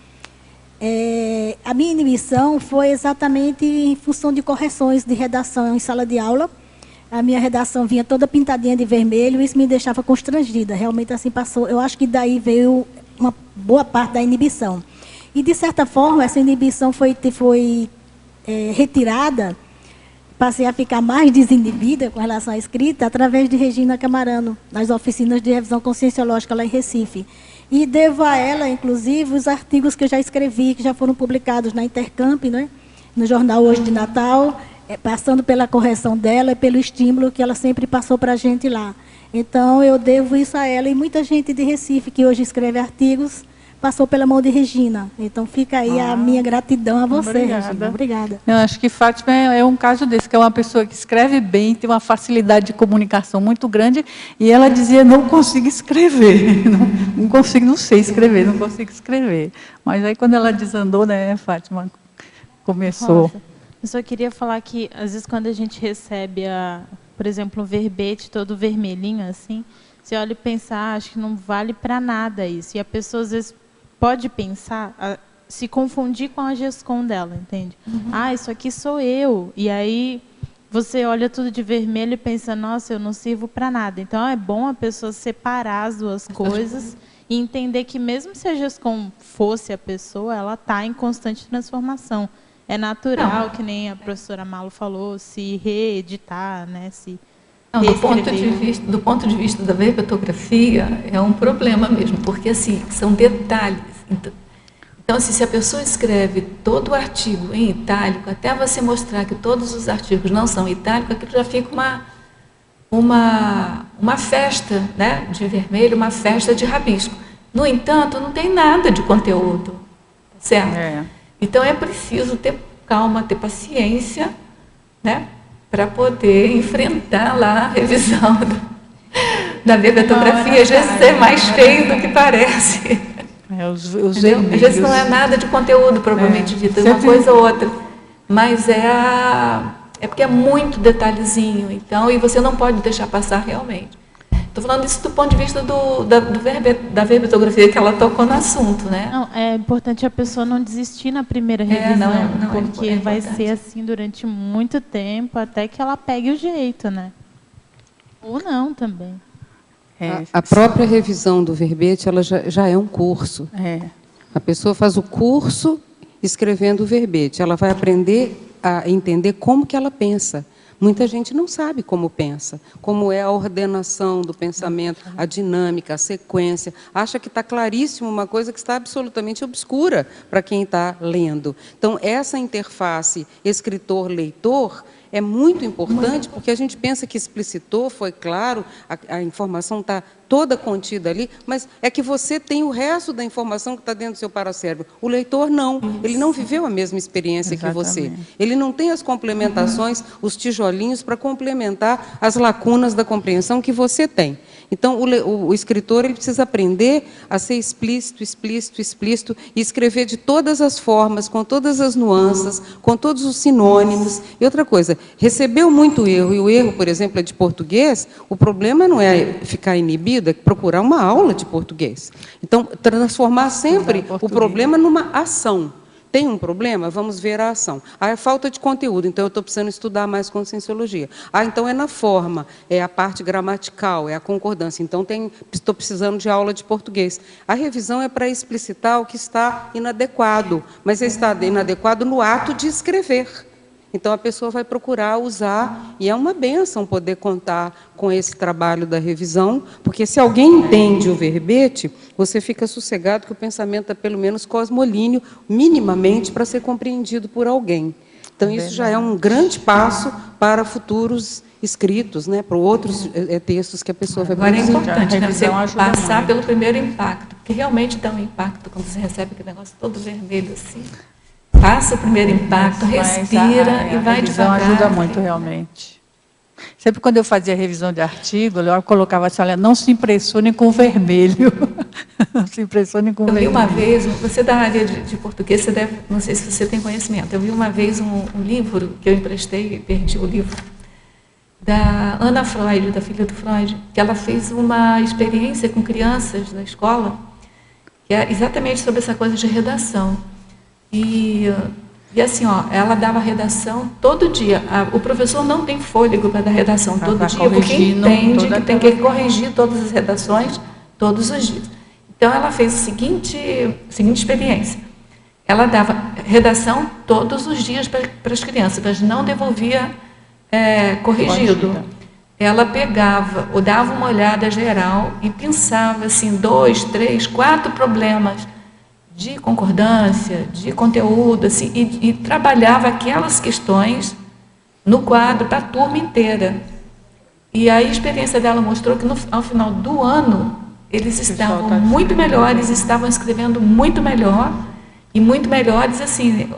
a minha inibição foi exatamente em função de correções de redação em sala de aula. A minha redação vinha toda pintadinha de vermelho, e isso me deixava constrangida. Realmente assim passou. Eu acho que daí veio uma boa parte da inibição. E, de certa forma, essa inibição foi retirada. Passei a ficar mais desinibida com relação à escrita através de Regina Camarano, nas oficinas de revisão conscienciológica lá em Recife. E devo a ela, inclusive, os artigos que eu já escrevi, que já foram publicados na Intercamp, né, no jornal Hoje de Natal, passando pela correção dela e pelo estímulo que ela sempre passou para a gente lá. Então, eu devo isso a ela. E muita gente de Recife, que hoje escreve artigos, passou pela mão de Regina. Então, fica aí a minha gratidão a você, obrigada. Regina. Obrigada. Eu acho que Fátima é um caso desse, que é uma pessoa que escreve bem, tem uma facilidade de comunicação muito grande, e ela dizia, não consigo escrever, não consigo, não sei escrever, não consigo escrever. Mas aí, quando ela desandou, né, Fátima, começou. Rosa, eu só queria falar que, às vezes, quando a gente recebe, por exemplo, um verbete todo vermelhinho, assim, você olha e pensa, acho que não vale para nada isso. E a pessoa, às vezes, pode pensar, se confundir com a GESCOM dela, entende? Isso aqui sou eu. E aí você olha tudo de vermelho e pensa, nossa, eu não sirvo para nada. Então é bom a pessoa separar as duas coisas e entender que mesmo se a GESCOM fosse a pessoa, ela está em constante transformação. É natural, que nem a professora Malo falou, se reeditar, né? Do ponto de vista da verbetografia, é um problema mesmo, porque assim, são detalhes. Então, assim, se a pessoa escreve todo o artigo em itálico, até você mostrar que todos os artigos não são itálicos, aquilo já fica uma festa, né, de vermelho, uma festa de rabisco. No entanto, não tem nada de conteúdo, certo? Então, é preciso ter calma, ter paciência, né, para poder enfrentar lá a revisão da verbetografia. Às vezes é mais feio do que parece. Às vezes não é nada de conteúdo propriamente dito, é uma coisa ou outra. Mas é porque é muito detalhezinho, então, e você não pode deixar passar realmente. Estou falando isso do ponto de vista da verbetografia, que ela tocou no assunto, né? Não, é importante a pessoa não desistir na primeira revisão, porque vai ser assim durante muito tempo, até que ela pegue o jeito, né? Ou não também. A própria revisão do verbete, ela já é um curso. A pessoa faz o curso escrevendo o verbete. Ela vai aprender a entender como que ela pensa. Muita gente não sabe como pensa, como é a ordenação do pensamento, a dinâmica, a sequência. Acha que está claríssimo uma coisa que está absolutamente obscura para quem está lendo. Então, essa interface escritor-leitor é muito importante, porque a gente pensa que explicitou, foi claro, a informação está toda contida ali, mas é que você tem o resto da informação que está dentro do seu paracérebro. O leitor não, ele não viveu a mesma experiência que você. Ele não tem as complementações, os tijolinhos para complementar as lacunas da compreensão que você tem. Então, o escritor ele precisa aprender a ser explícito, explícito, explícito, e escrever de todas as formas, com todas as nuances, com todos os sinônimos. E outra coisa, recebeu muito erro, e o erro, por exemplo, é de português, o problema não é ficar inibido, é procurar uma aula de português. Então, transformar sempre o problema numa ação. Tem um problema? Vamos ver a ação. É falta de conteúdo, então eu estou precisando estudar mais conscienciologia. Então é na forma, é a parte gramatical, é a concordância. Então estou precisando de aula de português. A revisão é para explicitar o que está inadequado, mas está inadequado no ato de escrever. Então, a pessoa vai procurar usar, e é uma bênção poder contar com esse trabalho da revisão, porque se alguém entende o verbete, você fica sossegado que o pensamento é pelo menos cosmolíneo, minimamente, para ser compreendido por alguém. Então, isso já é um grande passo para futuros escritos, né, para outros textos que a pessoa vai produzir. Agora é importante, né, você passar pelo primeiro impacto, porque realmente dá um impacto quando você recebe aquele negócio todo vermelho assim. Passa o primeiro impacto, respira e vai devagar. A revisão ajuda muito, realmente. Sempre quando eu fazia revisão de artigo, eu colocava assim, olha, não se impressione com o vermelho. Não se impressione com o vermelho. Eu vi uma vez, você da área de português, você deve, não sei se você tem conhecimento, eu vi uma vez um livro que eu emprestei, perdi o livro, da Ana Freud, da filha do Freud, que ela fez uma experiência com crianças da escola, que é exatamente sobre essa coisa de redação. E assim, ela dava redação todo dia. O professor não tem fôlego para dar redação todo dia, porque entende que tem que corrigir todas as redações todos os dias. Então, ela fez a seguinte experiência. Ela dava redação todos os dias para as crianças, mas não devolvia corrigido. Ela pegava, ou dava uma olhada geral e pensava assim, 2, 3, 4 problemas de concordância, de conteúdo, assim, e trabalhava aquelas questões no quadro para a turma inteira. E a experiência dela mostrou que ao final do ano eles estavam muito melhores, estavam escrevendo muito melhor, e muito melhores assim,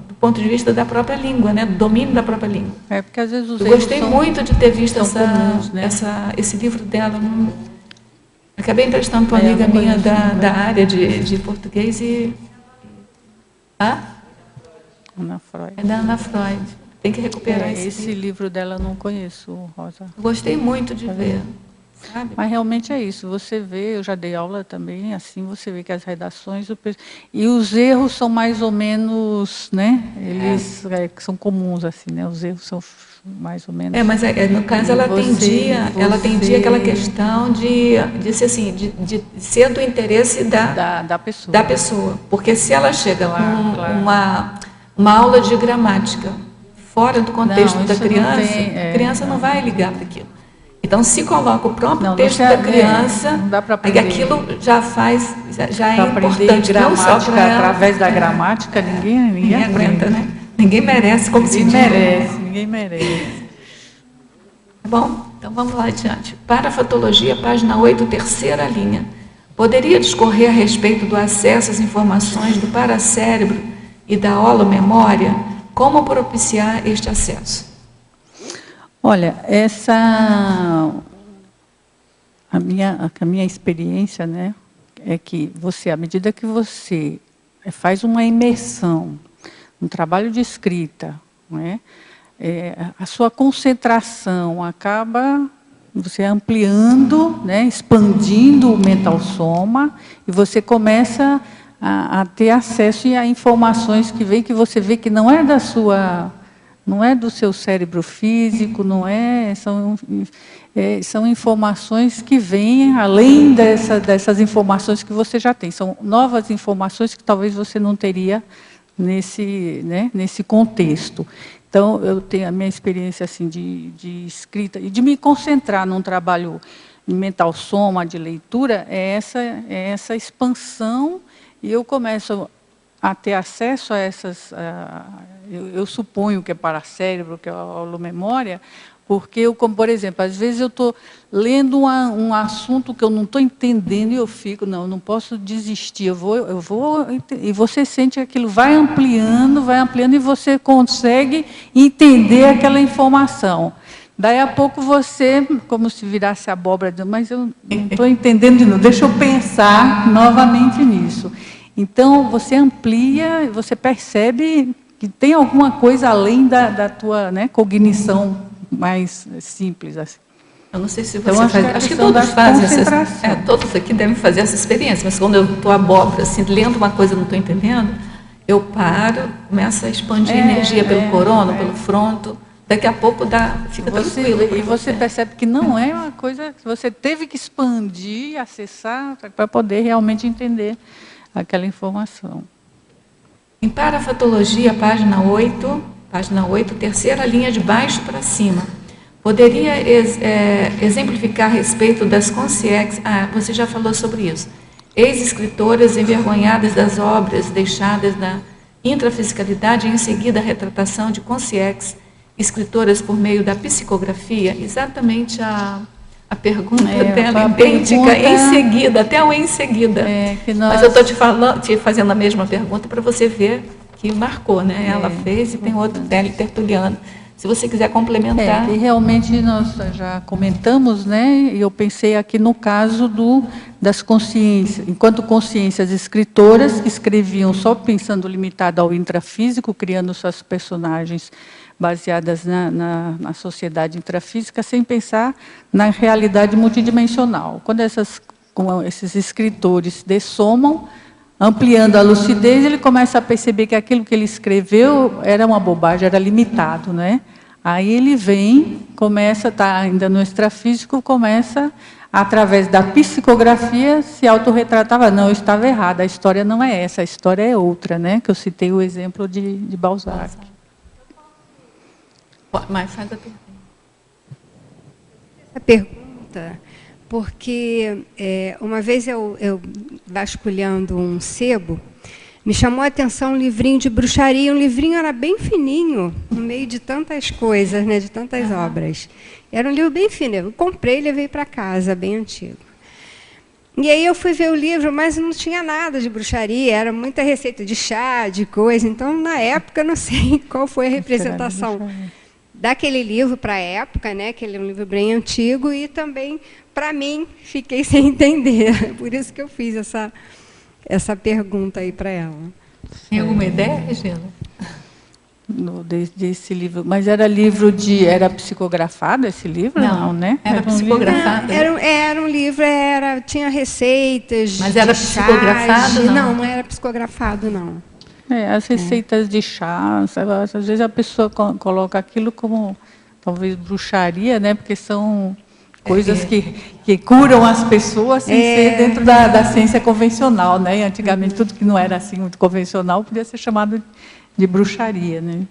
do ponto de vista da própria língua, né, do domínio da própria língua. Porque às vezes os eu gostei muito de ter visto esse livro dela. Acabei emprestando para uma amiga minha da área de português e... Ana Freud. É da Ana Freud. Tem que recuperar esse livro dela, eu não conheço, Rosa. Gostei muito de ver. Sabe? Mas realmente é isso. Você vê, eu já dei aula também, assim, você vê que as redações... E os erros são mais ou menos, né? Eles são comuns, assim, né? Os erros são mais ou menos... mas no caso ela atendia aquela questão de ser assim, de ser do interesse da pessoa. Porque se ela chega uma aula de gramática fora do contexto da criança, a criança não vai ligar para aquilo. Então, se coloca o próprio texto da criança, aí aquilo já é importante. Não só através da gramática, ninguém aguenta, né? Ninguém merece, como se diz. Ninguém merece. Bom, então vamos lá adiante. Parafatologia, página 8, terceira linha. Poderia discorrer a respeito do acesso às informações do paracérebro e da holomemória? Como propiciar este acesso? Olha, a minha experiência, né, é que à medida que você faz uma imersão, um trabalho de escrita, né, a sua concentração acaba você ampliando, né, expandindo o mental soma, e você começa a ter acesso a informações que você vê que não é da sua Não é do seu cérebro físico, não é, são informações que vêm além dessas informações que você já tem. São novas informações que talvez você não teria nesse contexto. Então, eu tenho a minha experiência assim, de escrita e de me concentrar num trabalho mental soma, de leitura, é essa expansão, e eu começo a ter acesso a essas... eu suponho que é para cérebro, que é a aula-memória, porque, como por exemplo, às vezes eu estou lendo um assunto que eu não estou entendendo e eu fico, não posso desistir, eu vou, e você sente que aquilo vai ampliando, e você consegue entender aquela informação. Daí a pouco você, como se virasse abóbora, mas eu não estou entendendo de novo, deixa eu pensar novamente nisso. Então, você amplia, você percebe que tem alguma coisa além da tua cognição mais simples. Assim. Eu não sei se você então, acho que todos fazem todos aqui devem fazer essa experiência, mas quando eu estou abóbora, assim, lendo uma coisa e não estou entendendo, eu paro, começo a expandir energia pelo corona, pelo fronto, daqui a pouco fica tranquilo. E você percebe que não é uma coisa que você teve que expandir, acessar, para poder realmente entender aquela informação. Em parafatologia, página 8, terceira linha de baixo para cima. Poderia exemplificar a respeito das consciências... você já falou sobre isso. Ex-escritoras envergonhadas das obras deixadas na intrafisicalidade e em seguida a retratação de consciências escritoras por meio da psicografia. Exatamente a pergunta dela, idêntica, em seguida, até o em seguida. Mas eu estou te fazendo a mesma pergunta para você ver que marcou, né? Ela fez e tem outro tertuliano. Se você quiser complementar. E realmente nós já comentamos, né? E eu pensei aqui no caso das consciências, enquanto consciências escritoras que escreviam só pensando limitado ao intrafísico, criando suas personagens baseadas na sociedade intrafísica, sem pensar na realidade multidimensional. Quando esses escritores dessomam, ampliando a lucidez, ele começa a perceber que aquilo que ele escreveu era uma bobagem, era limitado, né? Aí ele está ainda no extrafísico, começa, através da psicografia, se autorretratava. Não, eu estava errada, a história não é essa, a história é outra, né? Que eu citei o exemplo de Balzac. Mas faz a pergunta. Essa pergunta, porque uma vez eu vasculhando um sebo, me chamou a atenção um livrinho de bruxaria. Um livrinho era bem fininho, no meio de tantas coisas, né, de tantas obras. Era um livro bem fino. Eu comprei e levei para casa, bem antigo. E aí eu fui ver o livro, mas não tinha nada de bruxaria, era muita receita de chá, de coisa. Então, na época, não sei qual foi a representação daquele livro para a época, né, que ele é um livro bem antigo, e também, para mim, fiquei sem entender. Por isso que eu fiz essa pergunta aí para ela. Tem alguma ideia, Regina? Desse livro, mas era psicografado esse livro? Não, né? Era psicografado. Era um livro, tinha receitas. Mas era psicografado? Não era psicografado, não. As receitas de chá, às vezes a pessoa coloca aquilo como talvez bruxaria, né? Porque são coisas que curam as pessoas sem ser dentro da ciência convencional, né? E antigamente tudo que não era assim muito convencional podia ser chamado de bruxaria, né?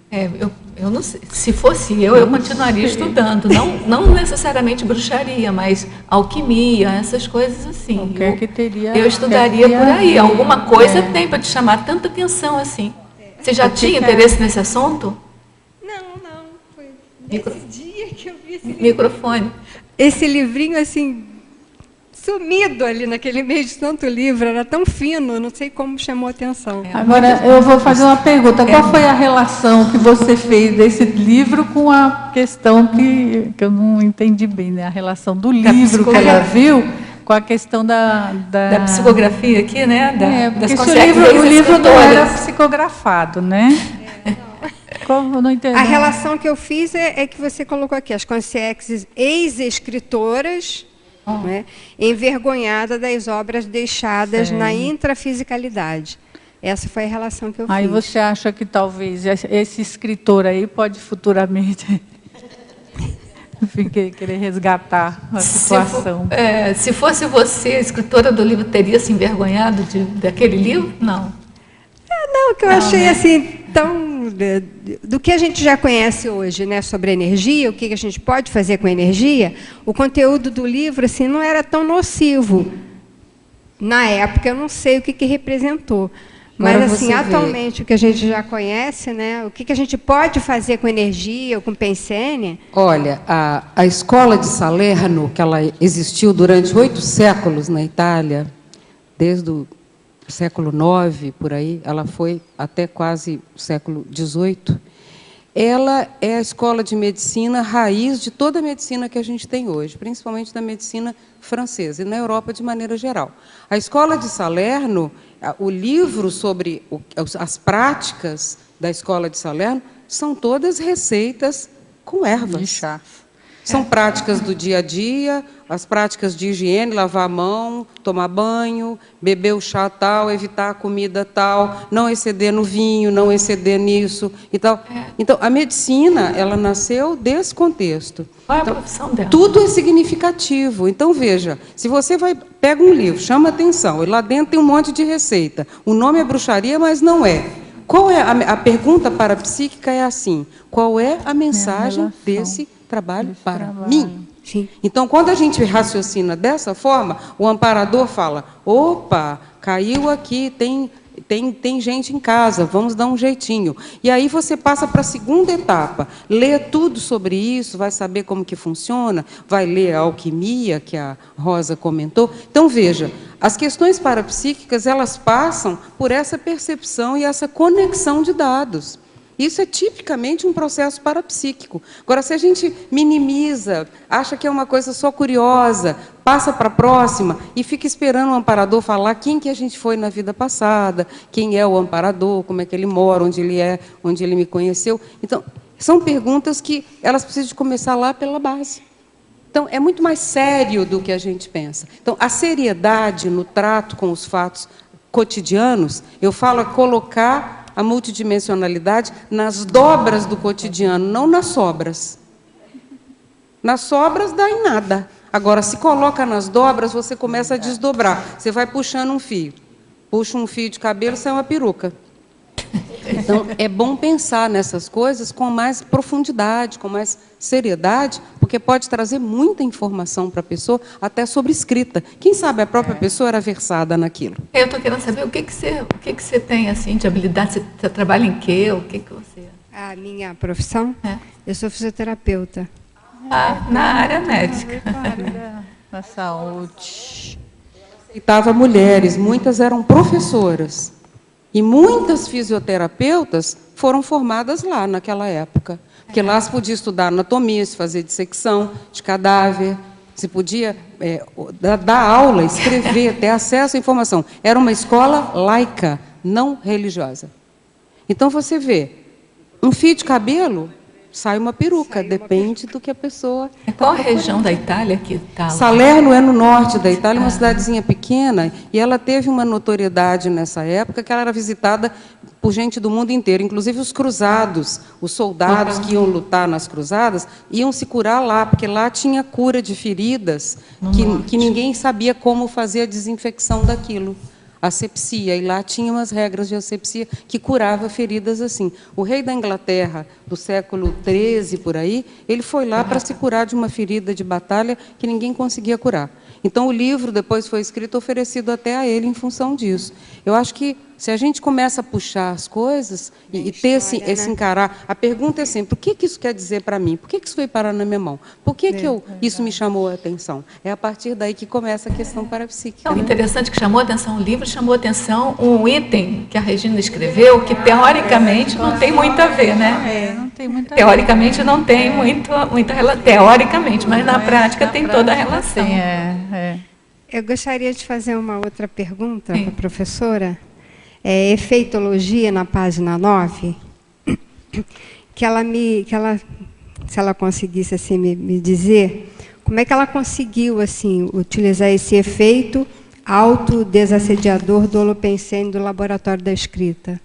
Eu não sei. Se fosse eu continuaria estudando, não necessariamente bruxaria, mas alquimia, essas coisas assim. Eu estudaria por aí. Alguma coisa tem para te chamar tanta atenção assim. Você já tinha interesse nesse assunto? Não. Foi nesse dia que eu vi esse livro. Microfone. Esse livrinho, assim, sumido ali naquele meio de tanto livro, era tão fino, não sei como chamou a atenção. Agora, eu vou fazer uma pergunta. Qual foi a relação que você fez desse livro com a questão que eu não entendi bem, né? A relação do livro que ela viu com a questão da psicografia aqui, né? Porque o livro não era psicografado, né? Como? Não entendi. A relação que eu fiz é que você colocou aqui, as consciências ex-escritoras, né, envergonhada das obras deixadas na intrafisicalidade. Essa foi a relação que eu fiz. Aí você acha que talvez esse escritor aí pode futuramente querer resgatar a situação? Se fosse você, a escritora do livro, teria se envergonhado daquele livro? Não. Não, que eu achei assim, tão... Do que a gente já conhece hoje, né, sobre energia, o que a gente pode fazer com energia, o conteúdo do livro assim, não era tão nocivo. Na época, eu não sei o que representou. Mas, assim, atualmente, o que a gente já conhece, né, o que a gente pode fazer com energia ou com pensênia... Olha, a escola de Salerno, que ela existiu durante 8 séculos na Itália, desde o século IX, por aí, ela foi até quase o século XVIII, ela é a escola de medicina raiz de toda a medicina que a gente tem hoje, principalmente da medicina francesa e na Europa de maneira geral. A escola de Salerno, o livro sobre as práticas da escola de Salerno, são todas receitas com ervas. De chá. São práticas do dia a dia, as práticas de higiene, lavar a mão, tomar banho, beber o chá tal, evitar a comida tal, não exceder no vinho, não exceder nisso e tal. Então, a medicina, ela nasceu desse contexto. Qual é a profissão dela? Tudo é significativo. Então, veja, se você pega um livro, chama atenção, e lá dentro tem um monte de receita. O nome é bruxaria, mas não é. Qual é a pergunta parapsíquica é assim: qual é a mensagem desse trabalho para mim? Sim. Então, quando a gente raciocina dessa forma, o amparador fala: opa, caiu aqui, tem gente em casa, vamos dar um jeitinho. E aí você passa para a segunda etapa, lê tudo sobre isso, vai saber como que funciona, vai ler a alquimia, que a Rosa comentou. Então, veja, as questões parapsíquicas, elas passam por essa percepção e essa conexão de dados. Isso é tipicamente um processo parapsíquico. Agora, se a gente minimiza, acha que é uma coisa só curiosa, passa para a próxima e fica esperando o amparador falar quem que a gente foi na vida passada, quem é o amparador, como é que ele mora, onde ele é, onde ele me conheceu. Então, são perguntas que elas precisam de começar lá pela base. Então, é muito mais sério do que a gente pensa. Então, a seriedade no trato com os fatos cotidianos, eu falo, é colocar a multidimensionalidade nas dobras do cotidiano, não nas sobras. Nas sobras dá em nada. Agora, se coloca nas dobras, você começa a desdobrar. Você vai puxando um fio. Puxa um fio de cabelo, sai uma peruca. Então, é bom pensar nessas coisas com mais profundidade, com mais seriedade, porque pode trazer muita informação para a pessoa, até sobre escrita. Quem sabe a própria pessoa era versada naquilo. Eu estou querendo saber o que você tem assim, de habilidade, você trabalha em quê? O que você... A minha profissão? Eu sou fisioterapeuta. Na área médica. Na saúde. Aceitava mulheres, muitas eram professoras. E muitas fisioterapeutas foram formadas lá naquela época. Porque lá se podia estudar anatomia, se fazer dissecção de cadáver, se podia dar aula, escrever, ter acesso à informação. Era uma escola laica, não religiosa. Então, você vê, um fio de cabelo, sai uma peruca, depende do que a pessoa... Qual a região da Itália que está? Salerno é no norte da Itália, uma cidadezinha pequena, e ela teve uma notoriedade nessa época, que ela era visitada por gente do mundo inteiro, inclusive os cruzados, os soldados que iam lutar nas cruzadas, iam se curar lá, porque lá tinha cura de feridas, que ninguém sabia como fazer a desinfecção daquilo. Asepsia, e lá tinha umas regras de asepsia que curava feridas assim. O rei da Inglaterra, do século XIII, por aí, ele foi lá para se curar de uma ferida de batalha que ninguém conseguia curar. Então, o livro depois foi escrito, oferecido até a ele em função disso. Eu acho que, se a gente começa a puxar as coisas e ter esse encarar, a pergunta é sempre: o que isso quer dizer para mim? Por que isso veio parar na minha mão? Por que isso me chamou a atenção? É a partir daí que começa a questão parapsíquica. É interessante que chamou a atenção o livro, chamou a atenção um item que a Regina escreveu, que teoricamente não tem muito a ver, né? Não tem muito a ver. Teoricamente não tem muita relação, teoricamente, mas na prática tem toda a relação. Eu gostaria de fazer uma outra pergunta para a professora. Efeitologia, na página 9, que ela, se ela conseguisse assim, me dizer como é que ela conseguiu assim, utilizar esse efeito autodesassediador do Holopensene do laboratório da escrita?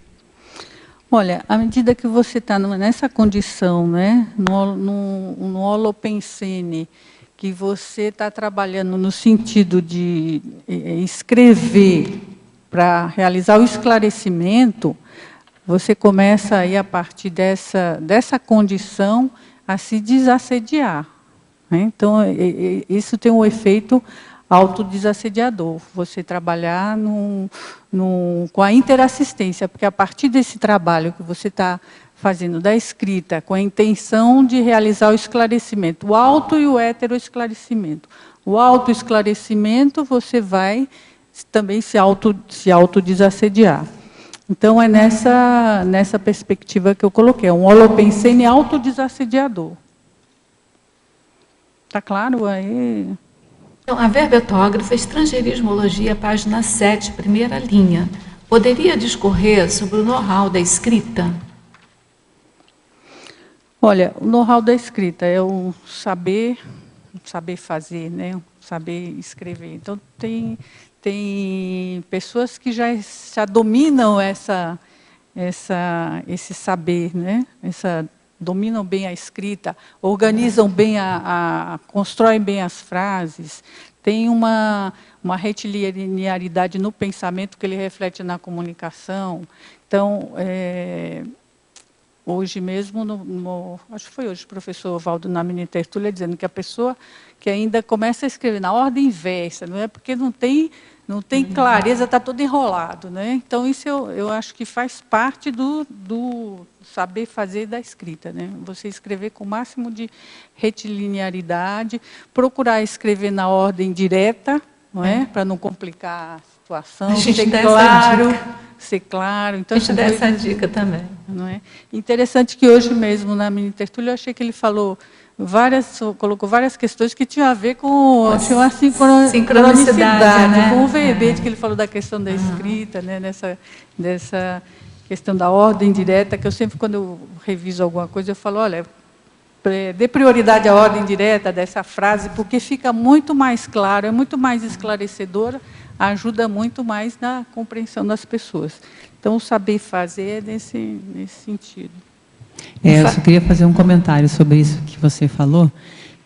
Olha, à medida que você está nessa condição, né, no Holopensene, que você está trabalhando no sentido de escrever para realizar o esclarecimento, você começa aí, a partir dessa condição, a se desassediar, né? Então, isso tem um efeito autodesassediador, você trabalhar com a interassistência, porque a partir desse trabalho que você está fazendo da escrita, com a intenção de realizar o esclarecimento, o auto e o heteroesclarecimento. O autoesclarecimento, você vai também se autodesassediar. Então, é nessa perspectiva que eu coloquei, é um Holopensene autodesassediador. Está claro aí? Então, a verbetógrafa, estrangeirismologia, página 7, primeira linha. Poderia discorrer sobre o know-how da escrita? Olha, o know-how da escrita é o saber fazer, né? Saber escrever. Então, tem pessoas que já dominam esse saber, né? Dominam bem a escrita, organizam bem, constroem bem as frases, tem uma retilinearidade no pensamento que ele reflete na comunicação. Então, hoje mesmo, acho que foi hoje o professor Valdo na mini tertúlia dizendo que a pessoa que ainda começa a escrever na ordem inversa, não é porque não tem clareza, está todo enrolado, né? Então, isso eu acho que faz parte do saber fazer da escrita, né? Você escrever com o máximo de retilinearidade, procurar escrever na ordem direta, não é? Para não complicar a situação, ser claro. Então, a gente dá essa dica também. Não é? Interessante que hoje mesmo, na mini tertúlia, eu achei que ele colocou várias questões que tinham a ver com a sincronicidade, né? Com o verbete que ele falou da questão da escrita, né? Dessa questão da ordem direta, que eu sempre, quando eu reviso alguma coisa, eu falo, olha, dê prioridade à ordem direta dessa frase, porque fica muito mais claro, é muito mais esclarecedora, ajuda muito mais na compreensão das pessoas. Então, o saber fazer é nesse sentido. Eu só queria fazer um comentário sobre isso que você falou,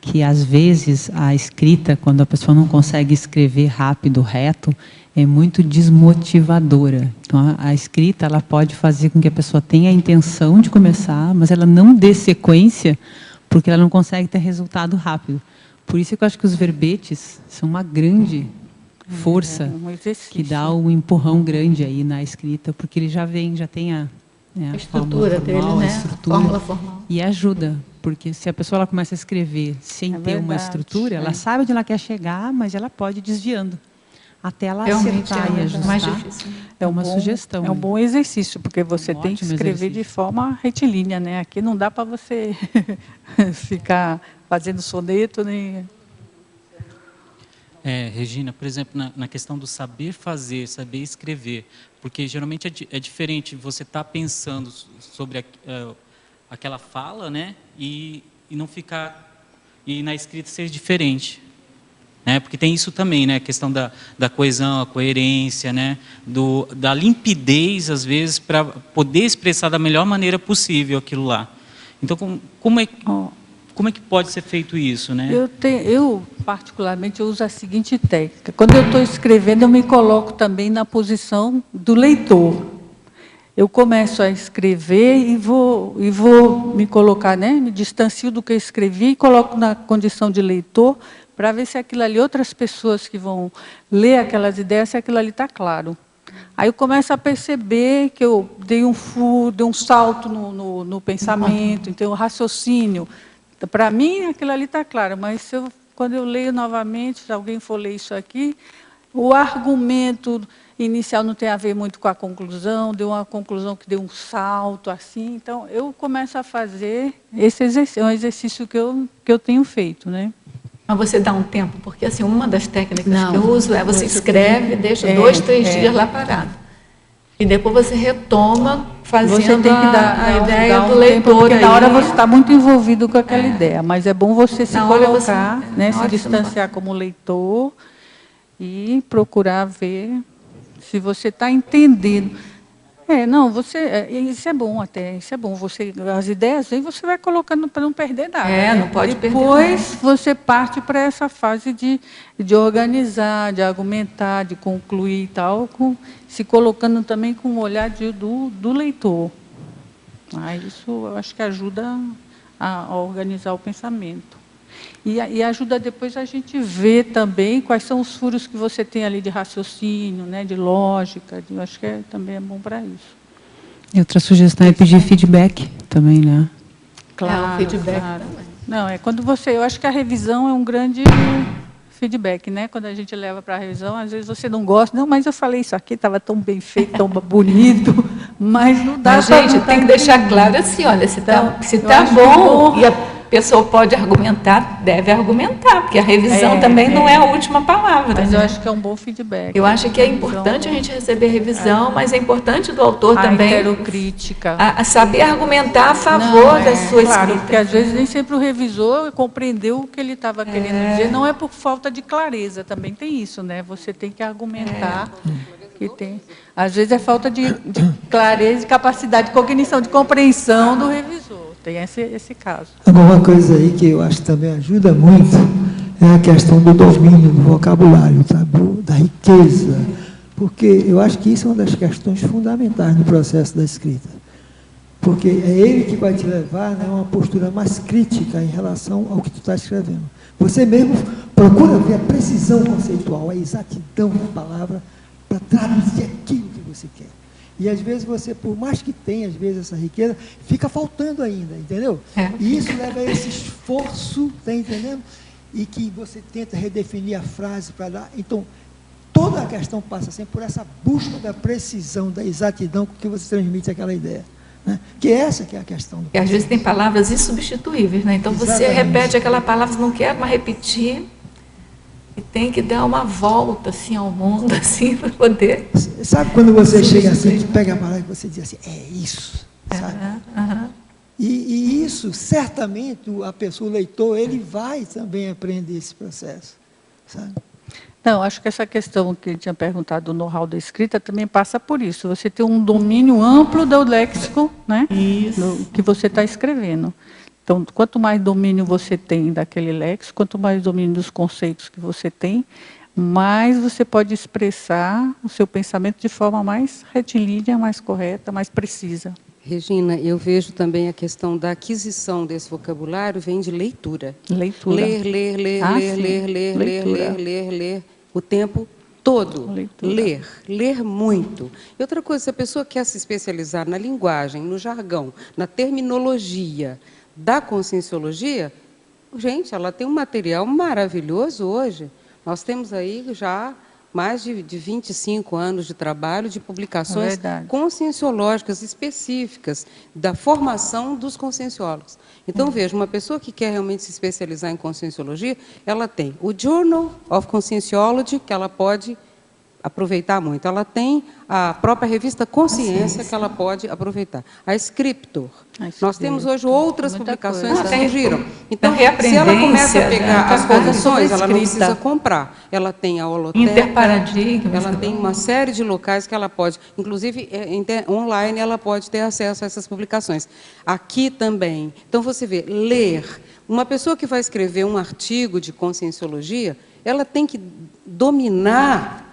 que às vezes a escrita, quando a pessoa não consegue escrever rápido, reto, é muito desmotivadora. Então, a escrita ela pode fazer com que a pessoa tenha a intenção de começar, mas ela não dê sequência, porque ela não consegue ter resultado rápido. Por isso que eu acho que os verbetes são uma grande força que dá um empurrão grande aí na escrita, porque ele já tem a estrutura dele, né? Fórmula formal. E ajuda, porque se a pessoa ela começa a escrever sem ter uma estrutura, ela sabe onde ela quer chegar, mas ela pode ir desviando até ela acertar e ajustar. Mais difícil. É uma sugestão. É um bom exercício, porque você tem que escrever de forma retilínea, né? Aqui não dá para você ficar fazendo soneto nem. Regina, por exemplo, na questão do saber fazer, saber escrever, porque geralmente é diferente você estar pensando sobre aquela fala, né, e não ficar, e na escrita ser diferente, né, porque tem isso também, né, a questão da coesão, a coerência, né, da limpidez, às vezes, para poder expressar da melhor maneira possível aquilo lá. Então, como é que pode ser feito isso, né? Eu particularmente, eu uso a seguinte técnica. Quando eu estou escrevendo, eu me coloco também na posição do leitor. Eu começo a escrever e vou me colocar, né? Me distancio do que eu escrevi e coloco na condição de leitor para ver se aquilo ali, outras pessoas que vão ler aquelas ideias, se aquilo ali está claro. Aí eu começo a perceber que eu dei um salto no pensamento, então o raciocínio. Para mim, aquilo ali está claro, mas quando eu leio novamente, se alguém for ler isso aqui, o argumento inicial não tem a ver muito com a conclusão, deu uma conclusão que deu um salto, assim. Então, eu começo a fazer esse exercício, é um exercício que eu tenho feito, né? Mas você dá um tempo, porque assim, uma das técnicas que eu uso é você escreve, deixa 2, 3 dias lá parado. E depois você retoma fazendo você tem que dar, a ideia do leitor. Porque na hora você está muito envolvido com aquela ideia, mas é bom você se colocar, né, se distanciar como leitor e procurar ver se você está entendendo. Não, isso é bom até, isso é bom. As ideias aí você vai colocando para não perder nada. Não pode perder nada. Depois você parte para essa fase de organizar, de argumentar, de concluir e tal, se colocando também com o olhar do leitor. Isso eu acho que ajuda a organizar o pensamento. E ajuda depois a gente ver também quais são os furos que você tem ali de raciocínio, né, de lógica. Eu acho que também é bom para isso. E outra sugestão é pedir feedback também, né? Claro, feedback. Claro. Não, quando eu acho que a revisão é um grande feedback, né? Quando a gente leva para a revisão, às vezes você não gosta, não, mas eu falei isso aqui, estava tão bem feito, tão bonito, mas não dá. Mas, gente, tem que deixar claro assim, olha, se está bom e a pessoa pode argumentar, deve argumentar, porque a revisão também não é a última palavra. Mas eu acho que é um bom feedback. Eu acho que é importante a gente receber revisão, mas é importante do autor também heterocrítica. A saber argumentar a favor da sua escrita. Porque às vezes nem sempre o revisor compreendeu o que ele estava querendo dizer. Não é por falta de clareza, também tem isso, né? Você tem que argumentar. Às vezes é falta de clareza, de capacidade de cognição, de compreensão do revisor. Tem esse caso. Agora, uma coisa aí que eu acho que também ajuda muito é a questão do domínio do vocabulário, sabe? Da riqueza. Porque eu acho que isso é uma das questões fundamentais no processo da escrita. Porque é ele que vai te levar, né, a uma postura mais crítica em relação ao que tu está escrevendo. Você mesmo procura ver a precisão conceitual, a exatidão da palavra, para traduzir aquilo que você quer. E, às vezes, você, por mais que tenha, às vezes, essa riqueza, fica faltando ainda, entendeu? E isso leva a esse esforço, está entendendo? E que você tenta redefinir a frase para dar. Então, toda a questão passa sempre por essa busca da precisão, da exatidão com que você transmite aquela ideia. Né? Que essa que é a questão. E, às vezes, tem palavras insubstituíveis, né? Então, você repete aquela palavra, não quer mais repetir, e tem que dar uma volta assim ao mundo, assim, para poder. Sabe quando você chega assim, pega a palavra e você diz assim, é isso, sabe? E isso, certamente, a pessoa, o leitor, ele vai também aprender esse processo, sabe? Não, acho que essa questão que ele tinha perguntado do know-how da escrita também passa por isso. Você tem um domínio amplo do léxico, né? Do que você está escrevendo. Então, quanto mais domínio você tem daquele léxico, quanto mais domínio dos conceitos que você tem, mais você pode expressar o seu pensamento de forma mais retilínea, mais correta, mais precisa. Regina, eu vejo também a questão da aquisição desse vocabulário vem de leitura. Leitura. Ler, o tempo todo. Leitura. Ler muito. E outra coisa, se a pessoa quer se especializar na linguagem, no jargão, na terminologia da conscienciologia, gente, ela tem um material maravilhoso hoje. Nós temos aí já mais de 25 anos de trabalho, de publicações conscienciológicas específicas da formação dos conscienciólogos. Então, veja, uma pessoa que quer realmente se especializar em conscienciologia, ela tem o Journal of Conscienciology, que ela pode aproveitar muito. Ela tem a própria revista Consciência, que ela pode aproveitar. A Scriptor. Nós temos hoje outras publicações que surgiram. Então, se ela começa a pegar as correções, ela não precisa comprar. Ela tem a holoteca, Interparadigmas, ela tem uma série de locais que ela pode, inclusive online, ela pode ter acesso a essas publicações. Aqui também. Então, você vê, ler. Uma pessoa que vai escrever um artigo de conscienciologia, ela tem que dominar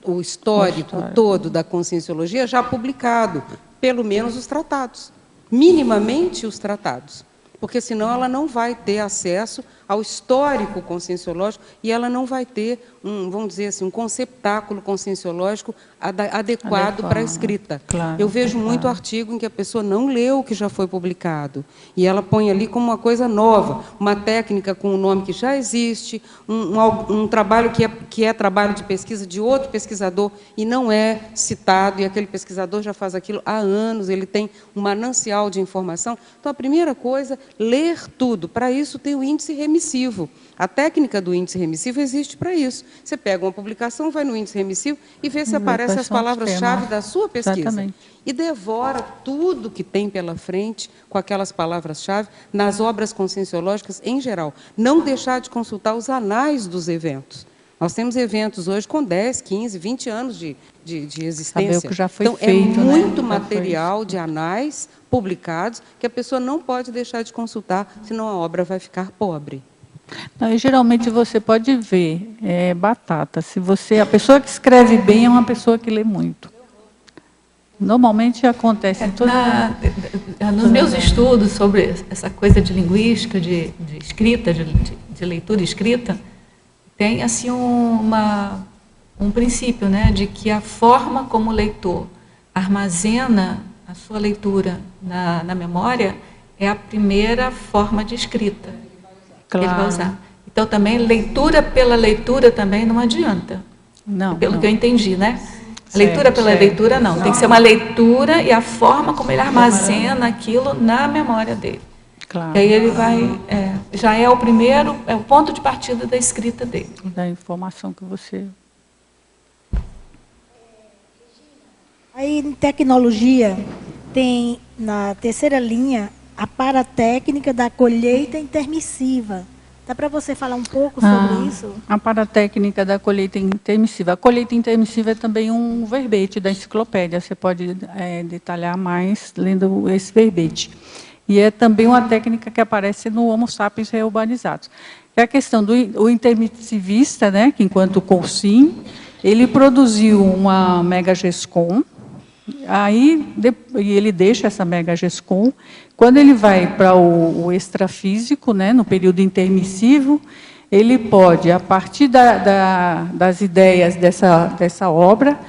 o histórico todo da conscienciologia já publicado, pelo menos os tratados, minimamente os tratados, porque senão ela não vai ter acesso ao histórico conscienciológico e ela não vai ter vamos dizer assim, um conceptáculo conscienciológico adequado para a escrita. Eu vejo muito artigo em que a pessoa não leu o que já foi publicado e ela põe ali como uma coisa nova, uma técnica com um nome que já existe, um trabalho que é trabalho de pesquisa de outro pesquisador e não é citado, e aquele pesquisador já faz aquilo há anos, ele tem um manancial de informação. Então, a primeira coisa, ler tudo. Para isso, tem o índice remissivo. A técnica do índice remissivo existe para isso. Você pega uma publicação, vai no índice remissivo e vê se aparecem as palavras-chave da sua pesquisa. Exatamente. E devora tudo que tem pela frente com aquelas palavras-chave nas obras conscienciológicas em geral. Não deixar de consultar os anais dos eventos. Nós temos eventos hoje com 10, 15, 20 anos de existência. Saber o que já foi então, feito, é muito né? material de anais publicados que a pessoa não pode deixar de consultar, senão a obra vai ficar pobre. Não, e geralmente você pode ver, batata, a pessoa que escreve bem é uma pessoa que lê muito. Normalmente acontece em nos meus estudos sobre essa coisa de linguística, de escrita, de leitura e escrita, tem assim um princípio, né, de que a forma como o leitor armazena a sua leitura na memória é a primeira forma de escrita que ele vai usar. Então, também, leitura pela leitura também não adianta. Não. Pelo que eu entendi, né? A leitura pela leitura, não. Tem que ser uma leitura e a forma como ele armazena aquilo na memória dele. Claro. E aí ele vai... já é o primeiro, é o ponto de partida da escrita dele. Da informação que você... Aí, em tecnologia, tem na terceira linha a paratécnica da colheita intermissiva. Dá para você falar um pouco sobre isso? A paratécnica da colheita intermissiva. A colheita intermissiva é também um verbete da enciclopédia. Você pode detalhar mais lendo esse verbete. E é também uma técnica que aparece no Homo sapiens reurbanizados. É a questão do intermissivista, né, que enquanto Coussin, ele produziu uma megagescom. Aí ele deixa essa megagescom. Quando ele vai para o extrafísico, né, no período intermissivo, ele pode, a partir das ideias dessa obra,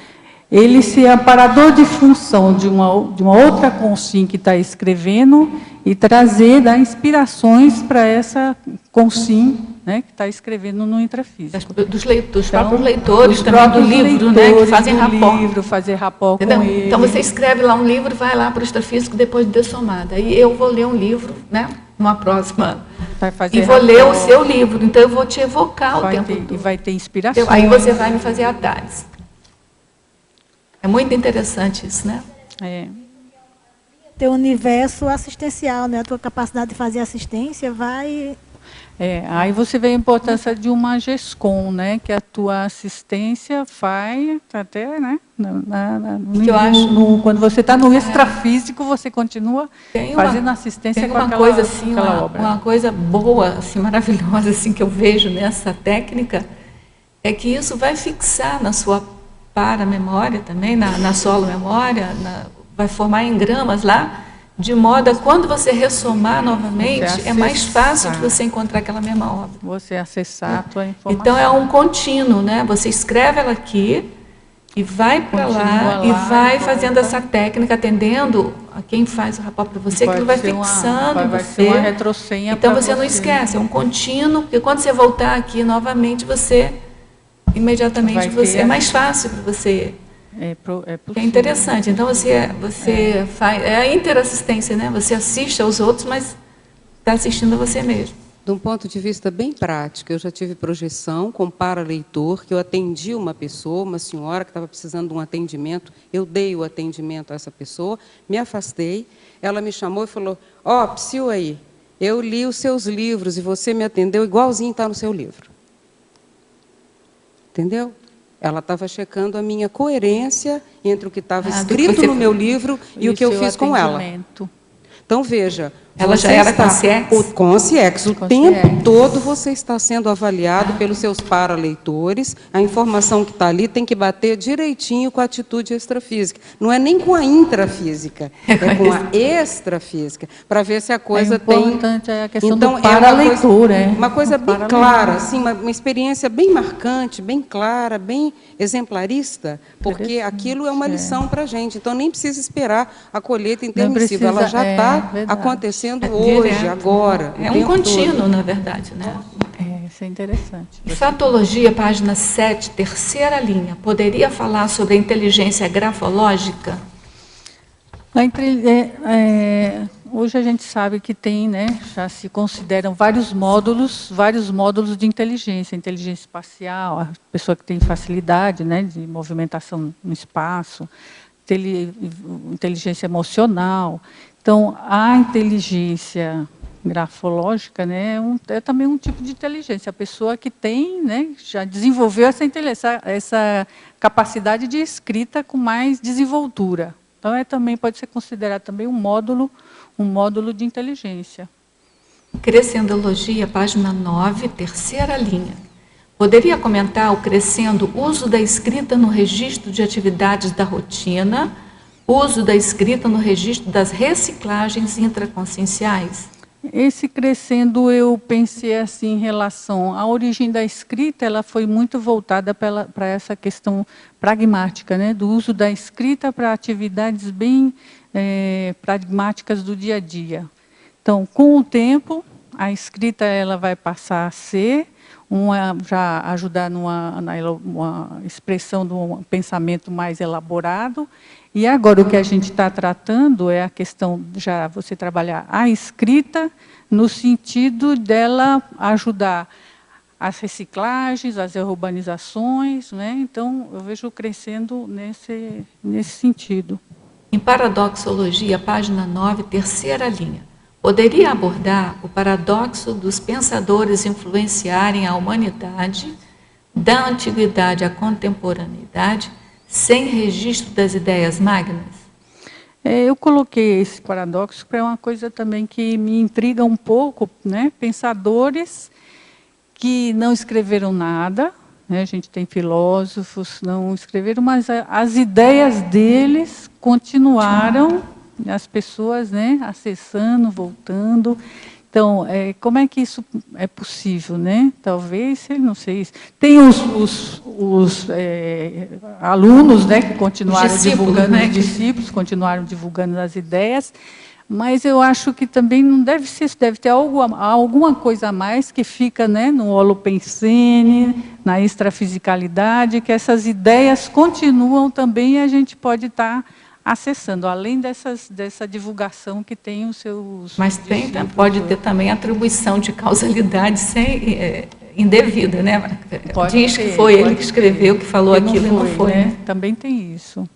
ele ser amparador de função de uma outra consim que está escrevendo e trazer inspirações para essa consim, né, que está escrevendo no intrafísico. Dos próprios leitores também do livro, né, que fazem rapport. Fazer rapport com ele. Então, você escreve lá um livro e vai lá para o extrafísico depois de dessomada. Aí eu vou ler um livro, né, numa próxima, e vou ler o seu livro. Então, eu vou te evocar o tempo todo. E vai ter inspiração. Aí você vai me fazer atalhos. É muito interessante isso, né? Teu universo assistencial, né? A tua capacidade de fazer assistência vai... aí você vê a importância de uma GESCOM, né? Que a tua assistência faz até, né? Quando você está no extrafísico, você continua fazendo assistência com aquela coisa assim, obra. Uma coisa boa, assim, maravilhosa, assim, que eu vejo nessa técnica, é que isso vai fixar na sua para-memória também, na solo-memória, vai formar engramas lá, de modo a quando você ressomar novamente, é mais fácil de você encontrar aquela mesma obra. Você acessar a tua informação. Então, é um contínuo, né? Você escreve ela aqui e vai para lá e vai fazendo essa técnica, atendendo a quem faz o rapport para você, aquilo vai fixando em você. Uma retrosenha. Então, você não esquece, é um contínuo, porque quando você voltar aqui novamente, imediatamente é mais fácil para você. É interessante. Então, você faz... É a interassistência, né? Você assiste aos outros, mas está assistindo a você mesmo. De um ponto de vista bem prático, eu já tive projeção com paraleitor, que eu atendi uma pessoa, uma senhora que estava precisando de um atendimento, eu dei o atendimento a essa pessoa, me afastei, ela me chamou e falou, Psyu aí, eu li os seus livros e você me atendeu igualzinho está no seu livro. Entendeu? Ela estava checando a minha coerência entre o que estava escrito no meu livro e o que eu fiz com ela. Então, veja, ela já era consciex? Consciex. O tempo todo você está sendo avaliado pelos seus paraleitores, a informação que está ali tem que bater direitinho com a atitude extrafísica. Não é nem com a intrafísica, é com a extrafísica, para ver se a coisa tem... Importante a questão do paraleitura. Uma coisa bem clara, assim, uma experiência bem marcante, bem clara, bem exemplarista, porque aquilo é uma lição para a gente. Então, nem precisa esperar a colheita intermissiva, ela já está acontecendo hoje, agora. É um contínuo, na verdade, né? Isso é interessante. Fatologia, página 7, terceira linha. Poderia falar sobre a inteligência grafológica? Hoje a gente sabe que tem, né, já se consideram vários módulos de inteligência espacial, a pessoa que tem facilidade, né, de movimentação no espaço, inteligência emocional. Então, a inteligência grafológica, né, é também um tipo de inteligência. A pessoa que tem, né, já desenvolveu essa inteligência, essa capacidade de escrita com mais desenvoltura. Então, também pode ser considerado também um módulo de inteligência. Crescendologia, página 9, terceira linha. Poderia comentar o crescendo uso da escrita no registro de atividades da rotina, uso da escrita no registro das reciclagens intraconscienciais? Esse crescendo, eu pensei assim, em relação à origem da escrita, ela foi muito voltada para essa questão pragmática, né, do uso da escrita para atividades bem pragmáticas do dia a dia. Então, com o tempo, a escrita ela vai passar a ser já ajudar numa expressão de um pensamento mais elaborado. E agora o que a gente está tratando é a questão, já você trabalhar a escrita no sentido dela ajudar as reciclagens, as urbanizações, né? Então, eu vejo crescendo nesse sentido. Em Paradoxologia, página 9, terceira linha. Poderia abordar o paradoxo dos pensadores influenciarem a humanidade, da antiguidade à contemporaneidade, sem registro das ideias magnas? Eu coloquei esse paradoxo para uma coisa também que me intriga um pouco, né? Pensadores que não escreveram nada, né? A gente tem filósofos que não escreveram, mas as ideias deles continuaram, as pessoas, né, acessando, voltando. Então, como é que isso é possível, né? Talvez, não sei, tem os alunos, né, que continuaram divulgando, né? Os discípulos continuaram divulgando as ideias, mas eu acho que também não deve ser, deve ter alguma coisa a mais que fica, né, no holopensene, na extrafisicalidade, que essas ideias continuam também e a gente pode estar acessando, além dessa divulgação que tem os seus... Mas pode ter também atribuição de causalidade indevida, né? Diz que foi ele que escreveu, que falou aquilo e não foi. Né? Também tem isso.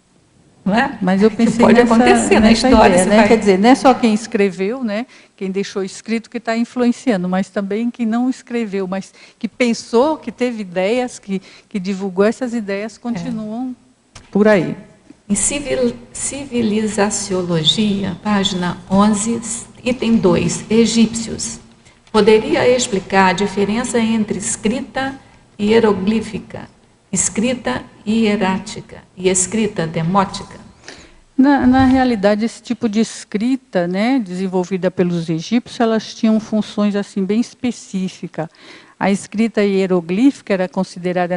Não é? Mas eu pensei pode acontecer na história. Ideia, né? Quer dizer, não é só quem escreveu, né? Quem deixou escrito que está influenciando, mas também quem não escreveu, mas que pensou, que teve ideias, que divulgou essas ideias, continuam por aí. Em Civilizaciologia, página 11, item 2, egípcios. Poderia explicar a diferença entre escrita hieroglífica, escrita hierática e escrita demótica? Na realidade, esse tipo de escrita, né, desenvolvida pelos egípcios, elas tinham funções assim bem específicas. A escrita hieroglífica era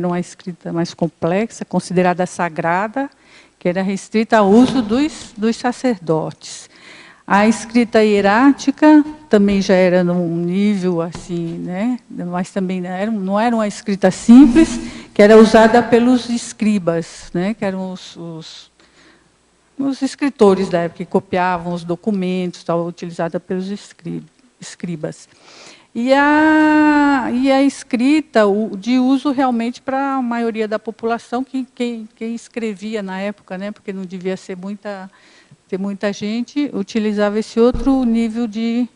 uma escrita mais complexa, considerada sagrada, que era restrita ao uso dos sacerdotes. A escrita hierática também já era num nível assim, né? Mas também não era uma escrita simples, que era usada pelos escribas, né? Que eram os escritores da época, que copiavam os documentos, tal, utilizada pelos escribas. E a escrita de uso realmente para a maioria da população, quem escrevia na época, né, porque não devia ser ter muita gente, utilizava esse outro nível de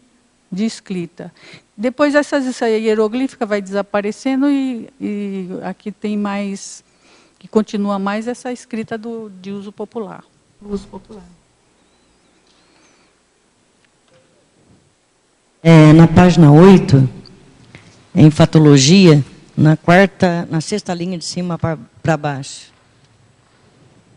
escrita. Depois essa hieroglífica vai desaparecendo e aqui tem mais, que continua mais essa escrita de uso popular. Uso popular. Na página 8, em fatologia, na sexta linha de cima para baixo,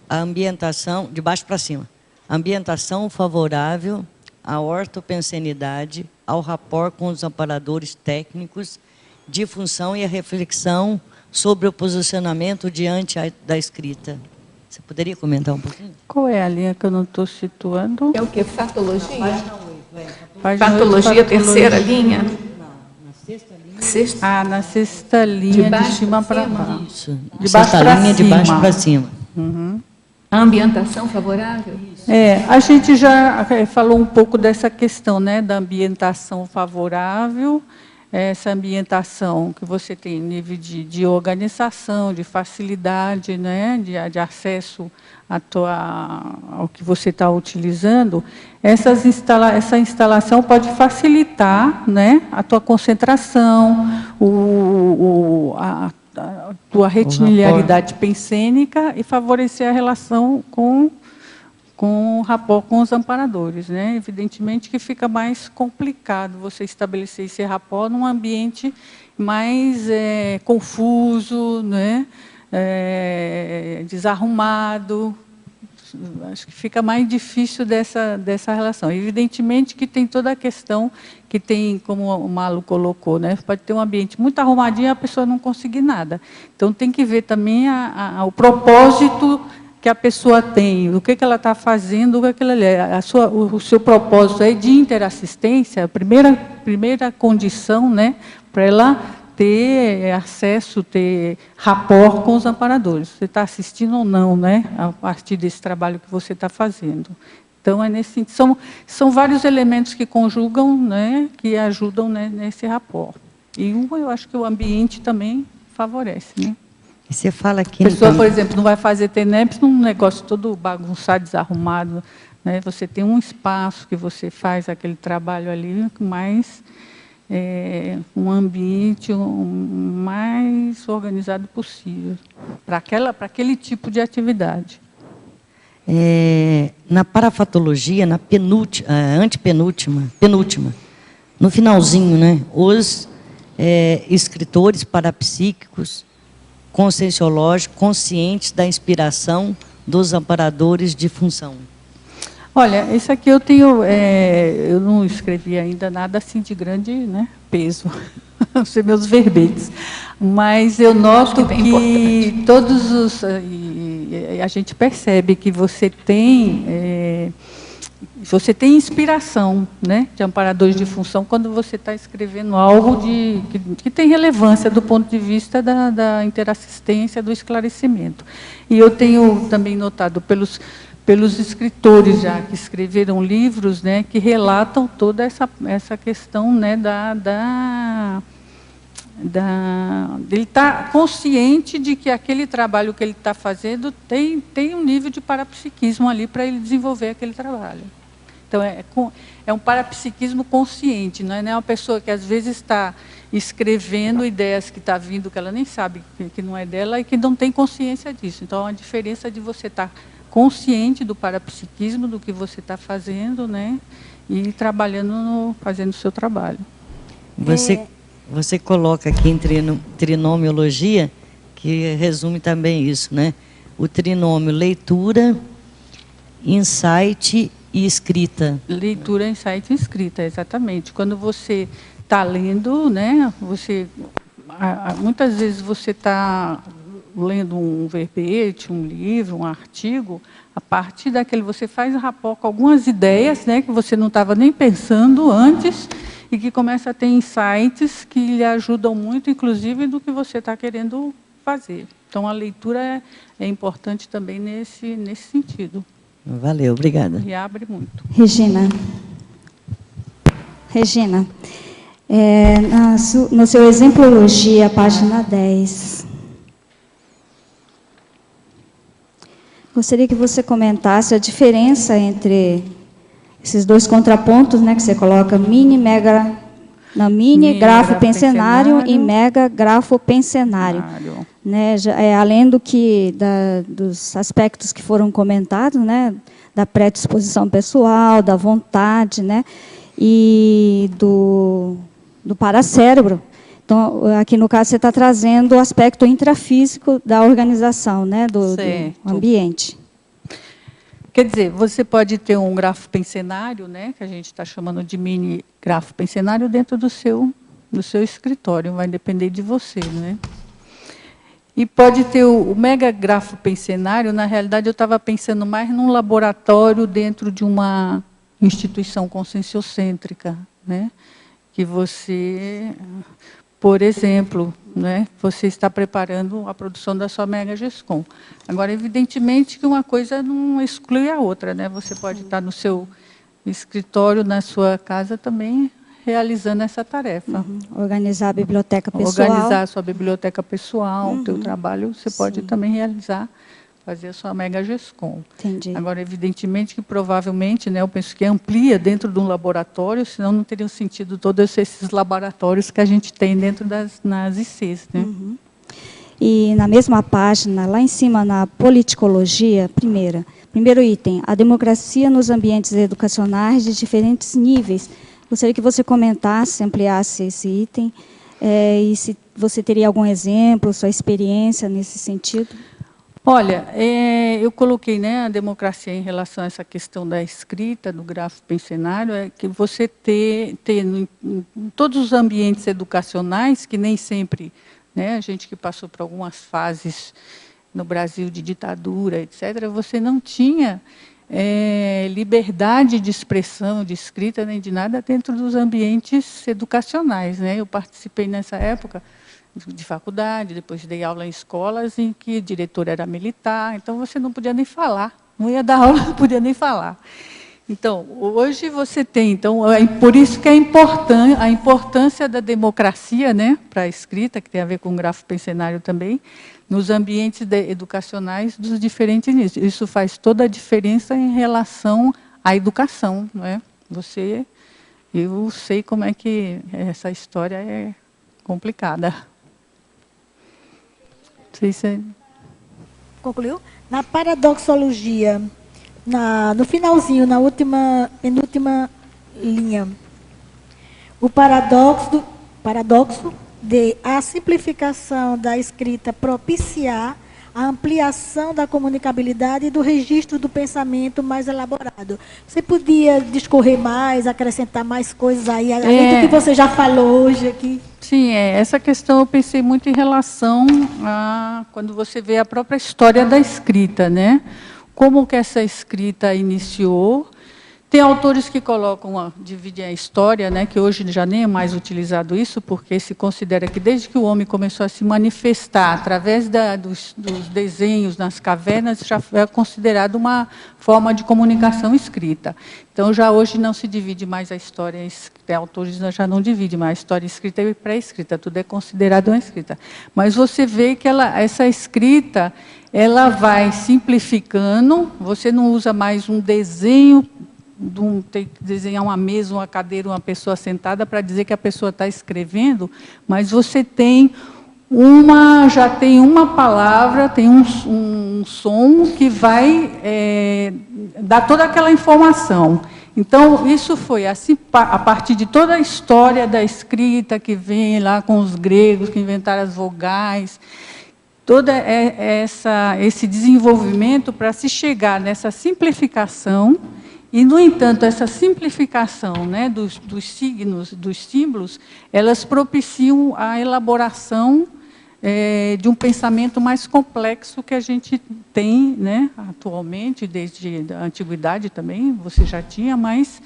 a ambientação, de baixo para cima, a ambientação favorável à ortopensenidade, ao rapport com os amparadores técnicos de função e a reflexão sobre o posicionamento diante da escrita. Você poderia comentar um pouquinho? Qual é a linha que eu não estou situando? É o que? Fatologia? Página 8. Patologia, terceira linha? Não, na sexta linha. Na sexta linha, de cima para baixo. Isso, de baixo para cima. Uhum. A ambientação favorável? A gente já falou um pouco dessa questão, né, da ambientação favorável. essa ambientação que você tem, nível de organização, de facilidade, né, de acesso ao que você está utilizando, essa instalação pode facilitar, né, a tua concentração, a tua retinilharidade pensênica e favorecer a relação com o rapport com os amparadores, né? Evidentemente que fica mais complicado você estabelecer esse rapport num ambiente mais confuso, né? Desarrumado. Acho que fica mais difícil dessa relação. Evidentemente que tem toda a questão que tem, como o Malu colocou, né? Pode ter um ambiente muito arrumadinho e a pessoa não conseguir nada. Então tem que ver também o propósito que a pessoa tem, o que ela está fazendo, o que ela é. O seu propósito é de interassistência, a primeira condição, né, para ela ter acesso, ter rapport com os amparadores. Você está assistindo ou não, né, a partir desse trabalho que você está fazendo. Então, são vários elementos que conjugam, né, que ajudam, né, nesse rapport. E eu acho que o ambiente também favorece, né? E você fala aqui... A pessoa, por exemplo, não vai fazer TENEPS num negócio todo bagunçado, desarrumado, né? Você tem um espaço que você faz aquele trabalho ali, mas um ambiente mais organizado possível, para aquele tipo de atividade. Na parafatologia, na penúltima, no finalzinho, né, os escritores parapsíquicos, conscienciológicos, conscientes da inspiração dos amparadores de função. Olha, isso aqui eu não escrevi ainda nada assim de grande, né, peso, não sei meus verbetes, mas eu noto que todos os... a gente percebe que você tem inspiração, né, de amparadores de função quando você está escrevendo algo que tem relevância do ponto de vista da interassistência, do esclarecimento. E eu tenho também notado pelos escritores já que escreveram livros, né, que relatam toda essa questão, né, ele está consciente de que aquele trabalho que ele está fazendo tem um nível de parapsiquismo ali para ele desenvolver aquele trabalho. Então, é um parapsiquismo consciente, não é uma pessoa que às vezes está escrevendo ideias que está vindo, que ela nem sabe que não é dela e que não tem consciência disso. Então, a diferença de você estar consciente do parapsiquismo, do que você está fazendo, né, e trabalhando, fazendo o seu trabalho. Você coloca aqui em trinomiologia, que resume também isso, né? O trinômio leitura, insight e escrita. Leitura, insight e escrita, exatamente. Quando você está lendo, né, muitas vezes você está lendo um verbete, um livro, um artigo, a partir daquele você faz rapport com algumas ideias, né, que você não estava nem pensando antes e que começa a ter insights que lhe ajudam muito, inclusive, do que você está querendo fazer. Então, a leitura é importante também nesse sentido. Valeu, obrigada. E abre muito. Regina, no seu Exemplologia, página 10, gostaria que você comentasse a diferença entre esses dois contrapontos, né, que você coloca mini grafo pensenário e mega grafo pensenário. Né, além dos aspectos que foram comentados, né, da predisposição pessoal, da vontade, né, e do paracérebro. Então, aqui no caso, você está trazendo o aspecto intrafísico da organização, né, do ambiente. Quer dizer, você pode ter um grafo pensenário, né, que a gente está chamando de mini grafo pensenário, dentro do seu escritório, vai depender de você, né? E pode ter o mega grafo pensenário, na realidade eu estava pensando mais num laboratório dentro de uma instituição conscienciocêntrica, né? Que você, por exemplo, né, você está preparando a produção da sua mega GESCOM. Agora, evidentemente que uma coisa não exclui a outra, né? Você pode estar no seu escritório, na sua casa também, realizando essa tarefa. Organizar a biblioteca pessoal. Organizar a sua biblioteca pessoal, o teu trabalho, você pode também realizar, fazer a sua Mega GESCOM. Entendi. Agora, evidentemente que provavelmente, né, eu penso que amplia dentro de um laboratório, senão não teriam sentido todos esses laboratórios que a gente tem dentro nas ICs. Né? E na mesma página, lá em cima, na politicologia, primeiro item, a democracia nos ambientes educacionais de diferentes níveis. Gostaria que você comentasse, ampliasse esse item, e se você teria algum exemplo, sua experiência nesse sentido. Olha, eu coloquei, né, a democracia em relação a essa questão da escrita, do grafo pensenário, é que você ter em todos os ambientes educacionais, que nem sempre, né, a gente que passou por algumas fases no Brasil de ditadura, etc., você não tinha liberdade de expressão, de escrita, nem de nada dentro dos ambientes educacionais. Né? Eu participei nessa época de faculdade, depois dei aula em escolas em que o diretor era militar, então você não podia nem falar, não ia dar aula, não podia nem falar. Então, hoje você tem, então, por isso que a importância da democracia, né, para a escrita, que tem a ver com o grafo pensenário também, nos ambientes educacionais dos diferentes níveis. Isso faz toda a diferença em relação à educação. Não é? Eu sei como é que essa história é complicada. Não sei se... Concluiu? Na paradoxologia, no finalzinho, na penúltima linha, o paradoxo de a simplificação da escrita propiciar a ampliação da comunicabilidade e do registro do pensamento mais elaborado. Você podia discorrer mais, acrescentar mais coisas aí, além do que você já falou hoje aqui? Sim, essa questão eu pensei muito em relação a quando você vê a própria história da escrita, né? Como que essa escrita iniciou. Tem autores que dividem a história, né, que hoje já nem é mais utilizado isso, porque se considera que desde que o homem começou a se manifestar através dos desenhos nas cavernas, já é considerado uma forma de comunicação escrita. Então, já hoje não se divide mais a história, tem autores já não dividem mais a história escrita e pré-escrita, tudo é considerado uma escrita. Mas você vê que essa escrita, ela vai simplificando, você não usa mais um desenho, tem que desenhar uma mesa, uma cadeira, uma pessoa sentada para dizer que a pessoa está escrevendo, mas você já tem uma palavra, tem um som que vai dar toda aquela informação. Então, isso foi assim, a partir de toda a história da escrita que vem lá com os gregos, que inventaram as vogais, todo esse desenvolvimento para se chegar nessa simplificação. E, no entanto, essa simplificação, né, dos signos, dos símbolos, elas propiciam a elaboração de um pensamento mais complexo que a gente tem, né, atualmente, desde a antiguidade também, você já tinha, mas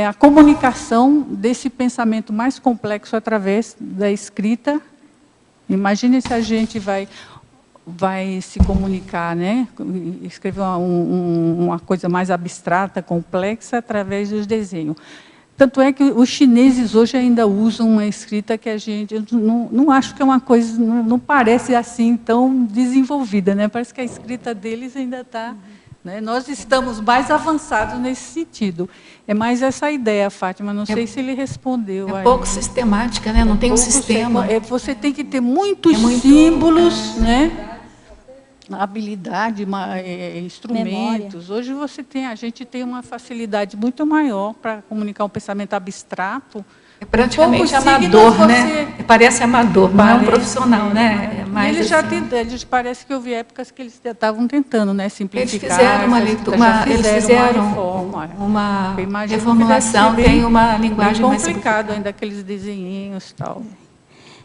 a comunicação desse pensamento mais complexo através da escrita. Imagine se a gente vai se comunicar, né? Escrever uma coisa mais abstrata, complexa, através dos desenhos. Tanto é que os chineses hoje ainda usam uma escrita que a gente... Eu não acho que é uma coisa... Não parece assim tão desenvolvida, né? Parece que a escrita deles ainda está... Né? Nós estamos mais avançados nesse sentido. É mais essa ideia, Fátima. Não sei se ele respondeu. É pouco sistemática, né? Não tem um sistema. Você tem que ter muitos símbolos, né? Habilidade, instrumentos. Memória. Hoje a gente tem uma facilidade muito maior para comunicar um pensamento abstrato. É praticamente amador, né? Parece amador, não é um profissional, né? Eles parece que houve épocas que eles estavam tentando, né, simplificar. Eles fizeram uma reformulação, tem uma linguagem mais complicada ainda, aqueles desenhinhos e tal.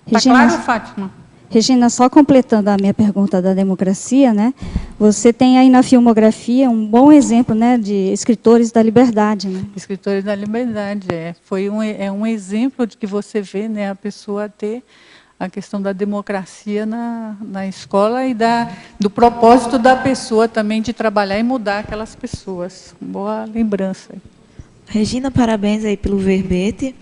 Está claro, Fátima? Regina, só completando a minha pergunta da democracia, né? Você tem aí na filmografia um bom exemplo, né, de escritores da liberdade, né? Escritores da liberdade, foi um exemplo de que você vê, né, a pessoa ter a questão da democracia na escola e do propósito da pessoa também de trabalhar e mudar aquelas pessoas. Boa lembrança. Regina, parabéns aí pelo verbete.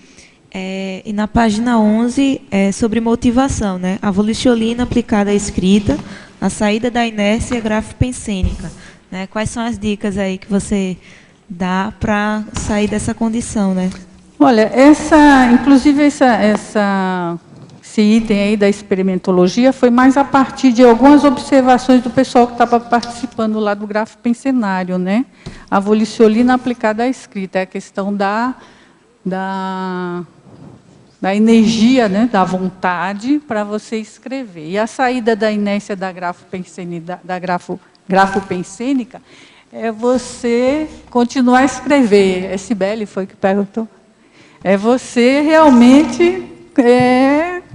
E na página 11 é sobre motivação, né? A volixiolina aplicada à escrita, a saída da inércia grafopensênica, né? Quais são as dicas aí que você dá para sair dessa condição, né? Olha, inclusive esse item aí da experimentologia foi mais a partir de algumas observações do pessoal que estava participando lá do grafopensenário, né? A volixiolina aplicada à escrita, é a questão da energia, né, da vontade para você escrever. E a saída da inércia da grafopensênica é você continuar a escrever. A Sibeli foi que perguntou. É você realmente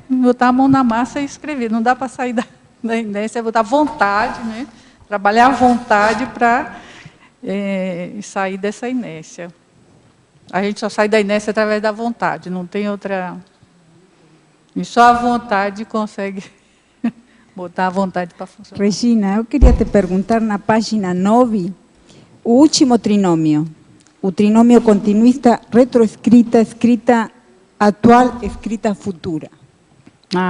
botar a mão na massa e escrever. Não dá para sair da inércia, é botar vontade, né? Trabalhar a vontade para sair dessa inércia. A gente só sai da inércia através da vontade, não tem outra... E só a vontade consegue botar a vontade para funcionar. Regina, eu queria te perguntar na página 9, o último trinômio. O trinômio continuista, retroescrita, escrita atual, escrita futura.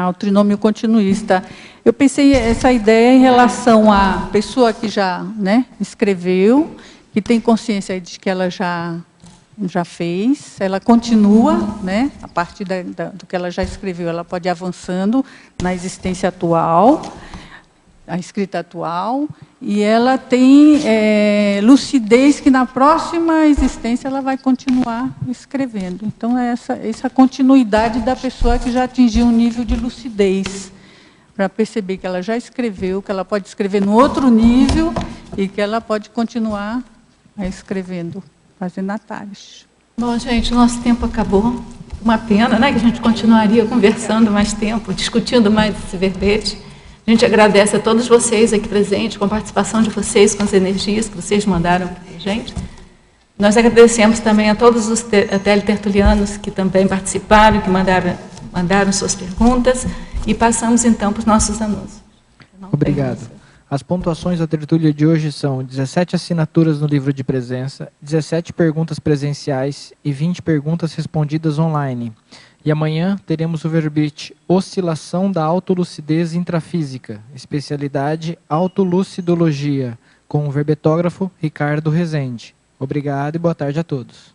O trinômio continuista. Eu pensei essa ideia em relação à pessoa que já, né, escreveu, que tem consciência de que ela já fez, ela continua, né, a partir do que ela já escreveu, ela pode ir avançando na existência atual, a escrita atual, e ela tem lucidez que na próxima existência ela vai continuar escrevendo. Então, é essa continuidade da pessoa que já atingiu um nível de lucidez, para perceber que ela já escreveu, que ela pode escrever no outro nível e que ela pode continuar escrevendo. Fazendo atalhos. Bom, gente, nosso tempo acabou. Uma pena, né, que a gente continuaria conversando mais tempo, discutindo mais esse verbete. A gente agradece a todos vocês aqui presentes, com a participação de vocês, com as energias que vocês mandaram para a gente. Nós agradecemos também a todos os teletertulianos que também participaram, que mandaram suas perguntas, e passamos então para os nossos anúncios. Obrigado. As pontuações da tertúlia de hoje são 17 assinaturas no livro de presença, 17 perguntas presenciais e 20 perguntas respondidas online. E amanhã teremos o verbete Oscilação da Autolucidez Intrafísica, especialidade Autolucidologia, com o verbetógrafo Ricardo Rezende. Obrigado e boa tarde a todos.